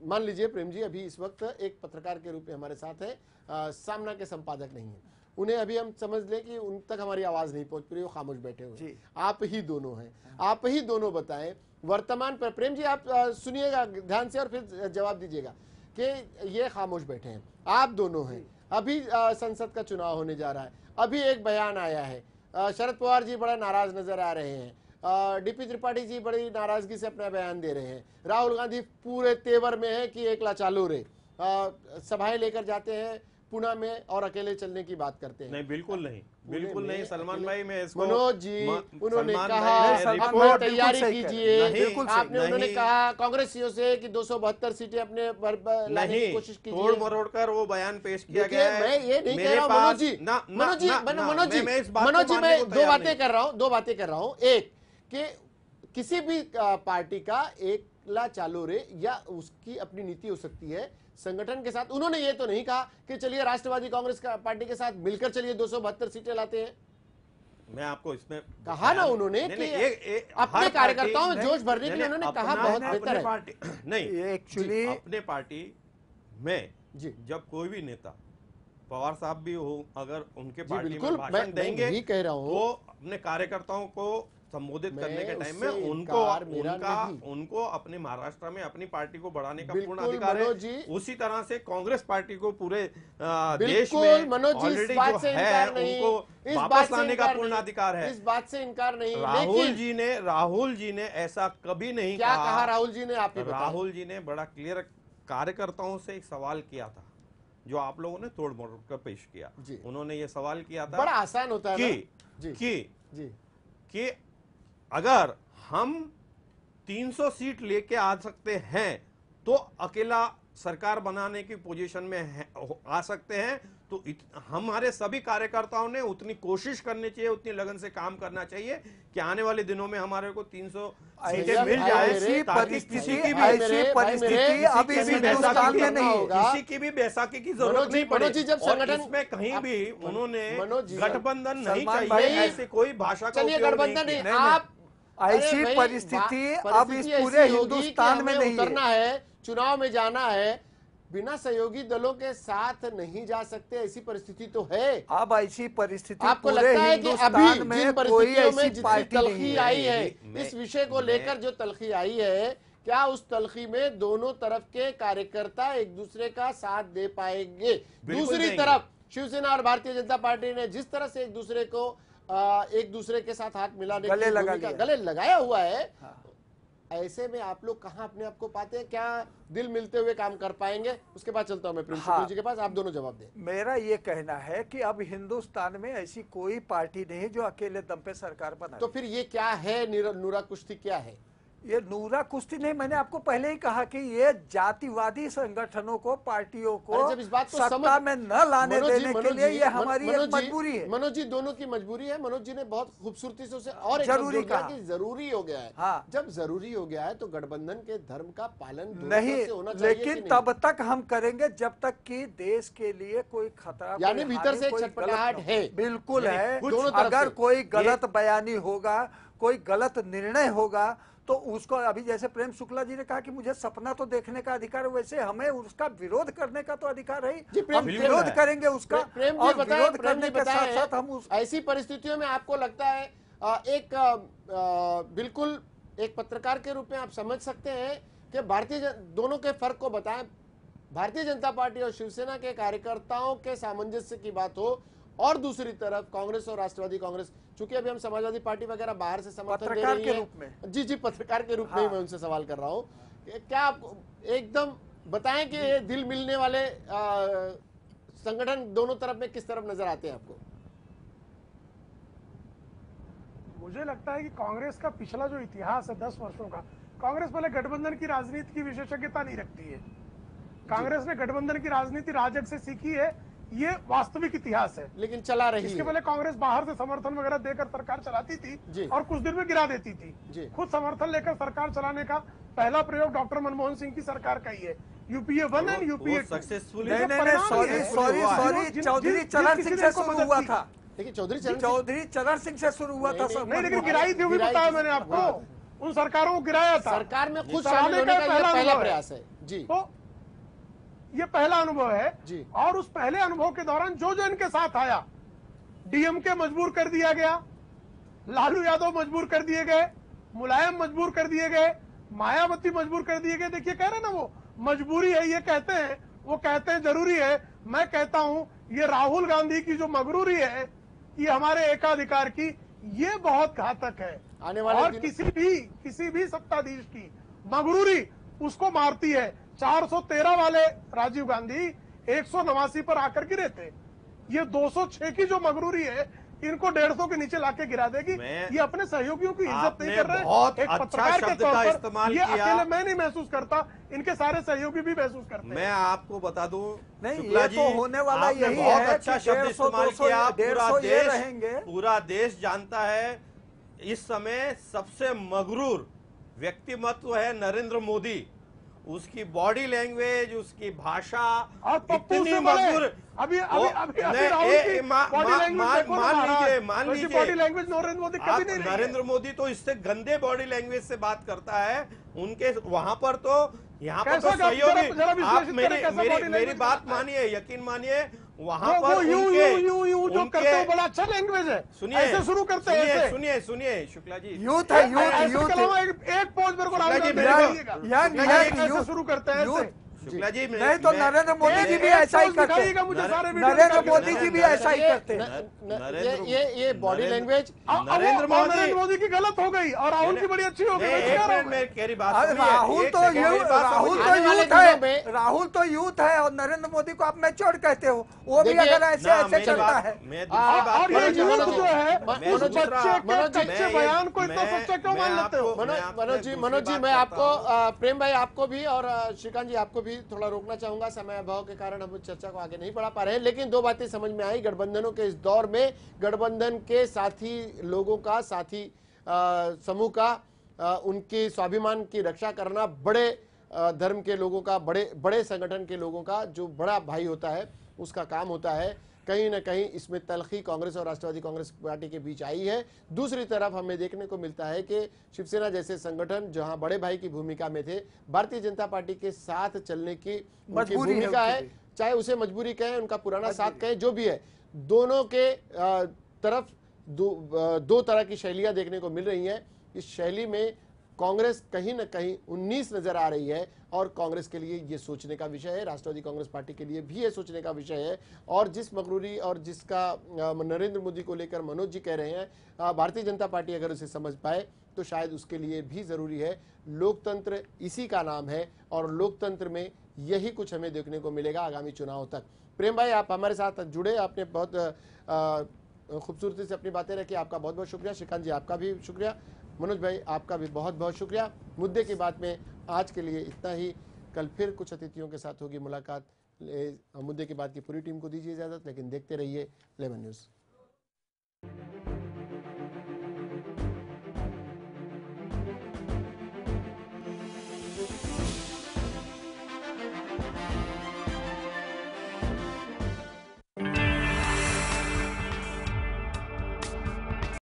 मान लीजिए प्रेम जी अभी इस वक्त एक पत्रकार के रूप में हमारे साथ है, सामना के संपादक नहीं है, उन्हें अभी हम समझ लें कि उन तक हमारी आवाज नहीं पहुंच रही, वो खामोश बैठे हुए हैं। आप ही दोनों हैं, आप ही दोनों बताएं वर्तमान पर। प्रेम जी आप सुनिएगा ध्यान से और फिर जवाब दीजिएगा कि ये खामोश बैठे हैं, आप दोनों हैं। अभी संसद का चुनाव होने जा रहा है, अभी एक बयान आया है, शरद पवार जी बड़ा नाराज नजर आ रहे हैं, डीपी त्रिपाठी जी बड़ी नाराजगी से अपना बयान दे रहे हैं, राहुल गांधी पूरे तेवर में है कि एकला चालू रे, सभाएं लेकर जाते हैं पुणे में और अकेले चलने की बात करते हैं। नहीं, बिल्कुल नहीं, बिल्कुल नहीं सलमान भाई। मैं इसको मनोज जी उन्होंने सलमान कहा भाई, सलमान अपनी भाई तैयारी बिल्कुल सही कह कीजिए। रहे हैं। नहीं, आपने उन्होंने नहीं। कहा कांग्रेसियों से कि 272 सीटें अपने लाने की नहीं, कोशिश तोड़ कीजिए। मरोड़ कर वो बयान पेश किया देखिए, गया है। मैं ये नहीं कह मेरे रहा हूं पास- मनोज जी, ना, ना, मनोज जी, ना, ना, मनोज जी, मैं इस बात को मनोज जी, मानने मैं को दो तैयार बातें नहीं। कर रहा हूं, दो बातें कर रहा हूं। एक कि किसी भी पार्टी का एकला चालू रे या उसकी अपनी नीति हो सकती है संगठन के साथ। उन्होंने ये तो नहीं कहा कि चलिए राष्ट्रवादी कांग्रेस पार्टी के साथ मिलकर चलिए 272 सीटें लाते हैं। मैं आपको इसमें कहा ना उन्होंने नहीं, कि नहीं, अपने हर कार्यकर्ताओं में पार्टी- जोश भरने के लिए नहीं, उन्होंने कहा अपना- बहुत अपने बेहतर है। पार्टी नहीं, ये एक्चुअली अपने पार्टी में जी जब कोई भी नेता, पवार साहब भी हो, अगर उनके जी, पार्टी बिल्कुल, में मैं भाषण देंगे यही कह रहा हूं। तो अपने कार्यकर्ताओं को संबोधित मैं करने के टाइम में उससे उनको इनकार मेरा नहीं। उनको अपने महाराष्ट्र में अपनी पार्टी को बढ़ाने का बिल्कुल, पूर्ण अधिकार मनोज जी। है। उसी तरह से कांग्रेस पार्टी को पूरे देश बिल्कुल में मनोज जी, इस ऑलरेडी बात जो से है इनकार नहीं, उनको इस बात वापस से लाने का इनकार पूर्ण नहीं, अधिकार है। इस बात से इनकार नहीं। राहुल जी ने ऐसा कभी नहीं क्या कहा राहुल जी ने? आप ही बताएं। राहुल जी ने बड़ा क्लियर कार्यकर्ताओं से एक सवाल किया था जो आप लोगों ने तोड़ मोड़ कर पेश किया। जी। उन्होंने ये सवाल किया था बड़ा आसान होता है कि ना? जी जी कि अगर हम 300 सीट लेके आ सकते हैं तो अकेला सरकार बनाने की पोजीशन में आ सकते हैं, तो हमारे सभी कार्यकर्ताओं ने उतनी कोशिश करनी चाहिए, उतनी लगन से काम करना चाहिए कि आने वाले दिनों में हमारे को 300 सीटें मिल जाए, ताकि किसी की भी अभी हिंदुस्तान में नहीं होगा, किसी की भी बैसाखी की जरूरत नहीं पड़ेगी। जब संगठन इसमें कहीं भी उन्होंने गठबंधन नहीं सलमान चाहिए, भाई, ऐसी कोई भाषा का चलिए उपयोग गठबंधन नहीं नहीं, किया। आप ऐसी अरे भाई, परिस्थिति अब इस परिस्थिति पूरे ऐसी होगी कि हिंदुस्तान में हमें नहीं उतरना है। है, चुनाव में जाना है, बिना सहयोगी दलों के साथ नहीं जा सकते, ऐसी परिस्थिति तो है। अब ऐसी परिस्थिति आपको पूरे लगता है कि अभी हिंदुस्तान जिन में कोई परिस्थितियों में ऐसी जितनी पार्टी नहीं तलखी है। आई है, मैं- इस विषय को लेकर जो तलखी आई है, क्या उस तलखी में दोनों तरफ के कार्यकर्ता एक दूसरे का साथ दे पाएंगे? दूसरी देंगे। तरफ शिवसेना और भारतीय जनता पार्टी ने जिस तरह से एक दूसरे को एक दूसरे के साथ हाथ मिलाने गले की लगा भूमिका- लिया। गले लगाया हुआ है। हाँ। ऐसे में आप लोग कहां अपने आप को पाते हैं? क्या दिल मिलते हुए काम कर पाएंगे? उसके बाद चलता हूं मैं प्रिंसिपल हाँ। जी के पास, आप दोनों जवाब दें। मेरा ये कहना है कि अब हिंदुस्तान में ऐसी कोई पार्टी नहीं जो अकेले दम पे सरकार बनाए। तो फिर ये क्या है? नूरा कुश्ती क्या है? ये नूरा कुश्ती नहीं, मैंने आपको पहले ही कहा कि ये जातिवादी संगठनों को, पार्टियों को अरे जब इस बात को सत्ता में न लाने देने के लिए ये हमारी एक मजबूरी है। मनोज जी, दोनों की मजबूरी है। मनोज जी ने बहुत खूबसूरती से उसे और एक जरूरी शब्द जोड़ दिया कहा कि जरूरी हो गया है। हाँ। जब जरूरी हो गया है तो गठबंधन के धर्म का पालन दोनों नहीं, तरफ से होना चाहिए कि लेकिन नहीं? तब तक हम करेंगे जब तक कि देश के लिए कोई खतरा, यानी कोई भीतर हानि, से एक कोई छटपटाहट गलत- है। बिल्कुल है। दोनों तरफ अगर से। कोई गलत बयानी होगा, कोई गलत निर्णय होगा, तो उसको, अभी जैसे प्रेम शुक्ला जी ने कहा कि मुझे सपना तो देखने का अधिकार है, वैसे हमें उसका विरोध करने का तो अधिकार है। जी, प्रेम- हम बिल्कुल विरोध है। करें उसका, प्रेम और जी बताएं, विरोध प्रेम करने जी के साथ बताएं, साथ हम उस ऐसी परिस्थितियों में आपको लगता है बिल्कुल एक पत्रकार के रूप में आप समझ सकते हैं कि दोनों के फर्क को बताएं, भारतीय जनता पार्टी और शिवसेना के कार्यकर्ताओं के सामंजस्य की बात हो, और दूसरी तरफ कांग्रेस और राष्ट्रवादी कांग्रेस, चूंकि अभी हम समाजवादी पार्टी वगैरह बाहर से समर्थन दे पत्रकार रही के है। रूप में। जी, पत्रकार के रूप में ही मैं उनसे सवाल कर रहा हूँ। क्या आप एकदम बताएं कि ये दिल मिलने वाले संगठन दोनों तरफ में किस तरफ नजर आते हैं आपको? मुझे लगता है कि कांग्रेस का पिछला जो इतिहास है 10 वर्षों का, कांग्रेस पहले गठबंधन की राजनीति की विशेषज्ञता नहीं रखती है। कांग्रेस ने गठबंधन की राजनीति राजग से सीखी है, ये वास्तविक इतिहास है। लेकिन चला रही इसके है। पहले कांग्रेस बाहर से समर्थन वगैरह देकर सरकार चलाती जी। थी और कुछ दिन में गिरा देती जी। थी। खुद समर्थन लेकर सरकार चलाने का पहला प्रयोग डॉक्टर मनमोहन सिंह की सरकार का ही है। UPA 1 and UPA 2 successfully sorry, Chaudhary Charan Singh से शुरू हुआ था। देखिए, चौधरी चरण सिंह से शुरू हुआ था सब। नहीं, लेकिन गिराई थी, वो भी बताया मैंने आपको। उन सरकारों को गिराया था। सरकार में खुद चलाने शामिल होने का का पहला यह पहला अनुभव है। प्रयास है। जी, तो ये पहला अनुभव है जी। और उस पहले अनुभव के दौरान जो जो इनके साथ आया, डीएमके मजबूर कर दिया गया, लालू यादव मजबूर कर दिए गए, मुलायम मजबूर कर दिए गए, मायावती मजबूर कर दिए गए। देखिए, कह रहे ना, वो मजबूरी है ये कहते हैं, वो कहते हैं जरूरी है। मैं कहता हूं ये राहुल गांधी की जो मगरूरी है, ये हमारे एकाधिकार की, ये बहुत घातक है। आने वाले और दिनों- किसी भी सत्ताधीश की मगरूरी उसको मारती है। 413 वाले राजीव गांधी 189 पर आकर गिरे थे। ये 206 की जो मगरूरी है, इनको 150 के नीचे लाके गिरा देगी। ये अपने सहयोगियों की इज्जत नहीं कर रहे। बहुत एक अच्छा पत्रकार के शब्द तौर का पर इस्तेमाल ये किया। अकेले मैं नहीं महसूस करता, इनके सारे सहयोगी भी महसूस करते हैं। मैं आपको बता दूं, नहीं, शुक्ला ये जी, तो होने वाला आपने यही बहुत है अच्छा कि शब्द 150, इस्तेमाल 200, किया। 150 ये रहेंगे। पूरा देश जानता है इस समय सबसे मगरूर व्यक्तिमत्व है नरेंद्र मोदी। उसकी बॉडी लैंग्वेज, उसकी भाषा और पप्पू इतनी से बड़े। मगरूर। अभी वो- राहुल नहीं, की मा- बॉडी मा- लैंग्वेज मा- देखो ना मान महाराज। लीजिए, मान वैसी लीजिए। बॉडी लैंग्वेज नरेंद्र मोदी आप कभी नहीं रही है। नरेंद्र मोदी तो इससे गंदे बॉडी लैंग्वेज से बात करता है। उनके वहां पर तो, यहाँ पर कैसा तो जरा सहयोगी। विश्लेषित आप करें, मेरी कैसा मेरी body मेरी language बात करता है? मानिए, यकीन मानिए, वहां वो पर यू जो उनके करते हो, बड़ा अच्छा लैंग्वेज है। सुनिए, ऐसे शुरू करते हैं ऐसे। सुनिए शुक्ला जी, यूथ है, ऐसे यूथ के अलावा एक पोज मेरे को राहुल शुक्ला जी, गांधी मेरे को- दिखाइएगा। यंग ऐसे यूथ शुरू करते हैं ऐसे। शुक्ला जी, नहीं तो नरेंद्र मोदी जी भी एक ऐसा ही पोज करते दिखाइएगा हैं। मुझे सारे वीडियो नरेंद्र दिखाइएगा। मोदी जी भी ऐसा ही करते हैं। ये बॉडी लैंग्वेज नरेंद्र नरेंद्र मोदी की गलत हो गई और राहुल की बड़ी अच्छी हो गई। एक मिनट में कह बात अरे सुनिए, राहुल एक तो सेकंड मेरी बात राहुल सुनिए। तो आने वाले यूथ दिनों है, में- राहुल तो यूथ है और नरेंद्र मोदी को आप मैच्योर कहते हो। वो भी देखिए, अगर ऐसे ना, ऐसे मेरी चलता बात- है। मैं दूसरी बात और ये करना यूथ चाहता हूं। जो है, मैं उस दूसरा- बच्चे के मनोज जी, कच्चे मैं बयान को इतना मैं- सच्चा क्यों मैं मान लेते हो? आपको- मैं आपसे मनोज जी, दूसरी मैं बात आपको करता हूं। प्रेम भाई आपको भी और श्रीकांत जी आपको भी थोड़ा रोकना चाहूंगा। समय अभाव के कारण हम चर्चा को आगे नहीं बढ़ा पा रहे हैं, लेकिन दो बातें समझ में आई। गठबंधनों के इस दौर में गठबंधन के साथी लोगों का, साथी समूह का, उनके स्वाभिमान की रक्षा करना, बड़े धर्म के लोगों का, बड़े बड़े संगठन के लोगों का जो बड़ा भाई होता है, उसका काम होता है। कहीं ना कहीं इसमें तलखी कांग्रेस और राष्ट्रवादी कांग्रेस पार्टी के बीच आई है। दूसरी तरफ हमें देखने को मिलता है कि शिवसेना जैसे संगठन जहां बड़े भाई की भूमिका में थे, भारतीय जनता पार्टी के साथ चलने की उनकी मजबूरी है भूमिका है, उनकी। चाहे उसे मजबूरी कहें, उनका पुराना साथ कहें, जो भी है, दोनों के तरफ दो तरह की शैलियां देखने को मिल रही हैं। इस शैली में कांग्रेस कहीं ना कहीं 19 नजर आ रही है और कांग्रेस के लिए ये सोचने का विषय है, राष्ट्रवादी कांग्रेस पार्टी के लिए भी ये सोचने का विषय है। और जिस मगरूरी और जिसका नरेंद्र मोदी को लेकर मनोज जी कह रहे हैं, भारतीय जनता पार्टी अगर उसे समझ पाए तो शायद उसके लिए भी जरूरी है। लोकतंत्र इसी का नाम है और लोकतंत्र में यही कुछ हमें देखने को मिलेगा आगामी चुनाव तक। प्रेम भाई, आप हमारे साथ जुड़े, आपने बहुत खूबसूरती से अपनी बातें रखी, आपका बहुत बहुत शुक्रिया। श्रीकांत जी, आपका भी शुक्रिया। मनोज भाई, आपका भी बहुत बहुत शुक्रिया। मुद्दे की बात में आज के लिए इतना ही। कल फिर कुछ अतिथियों के साथ होगी मुलाकात। मुद्दे की बात की पूरी टीम को दीजिए इजाजत, लेकिन देखते रहिए 11 न्यूज़।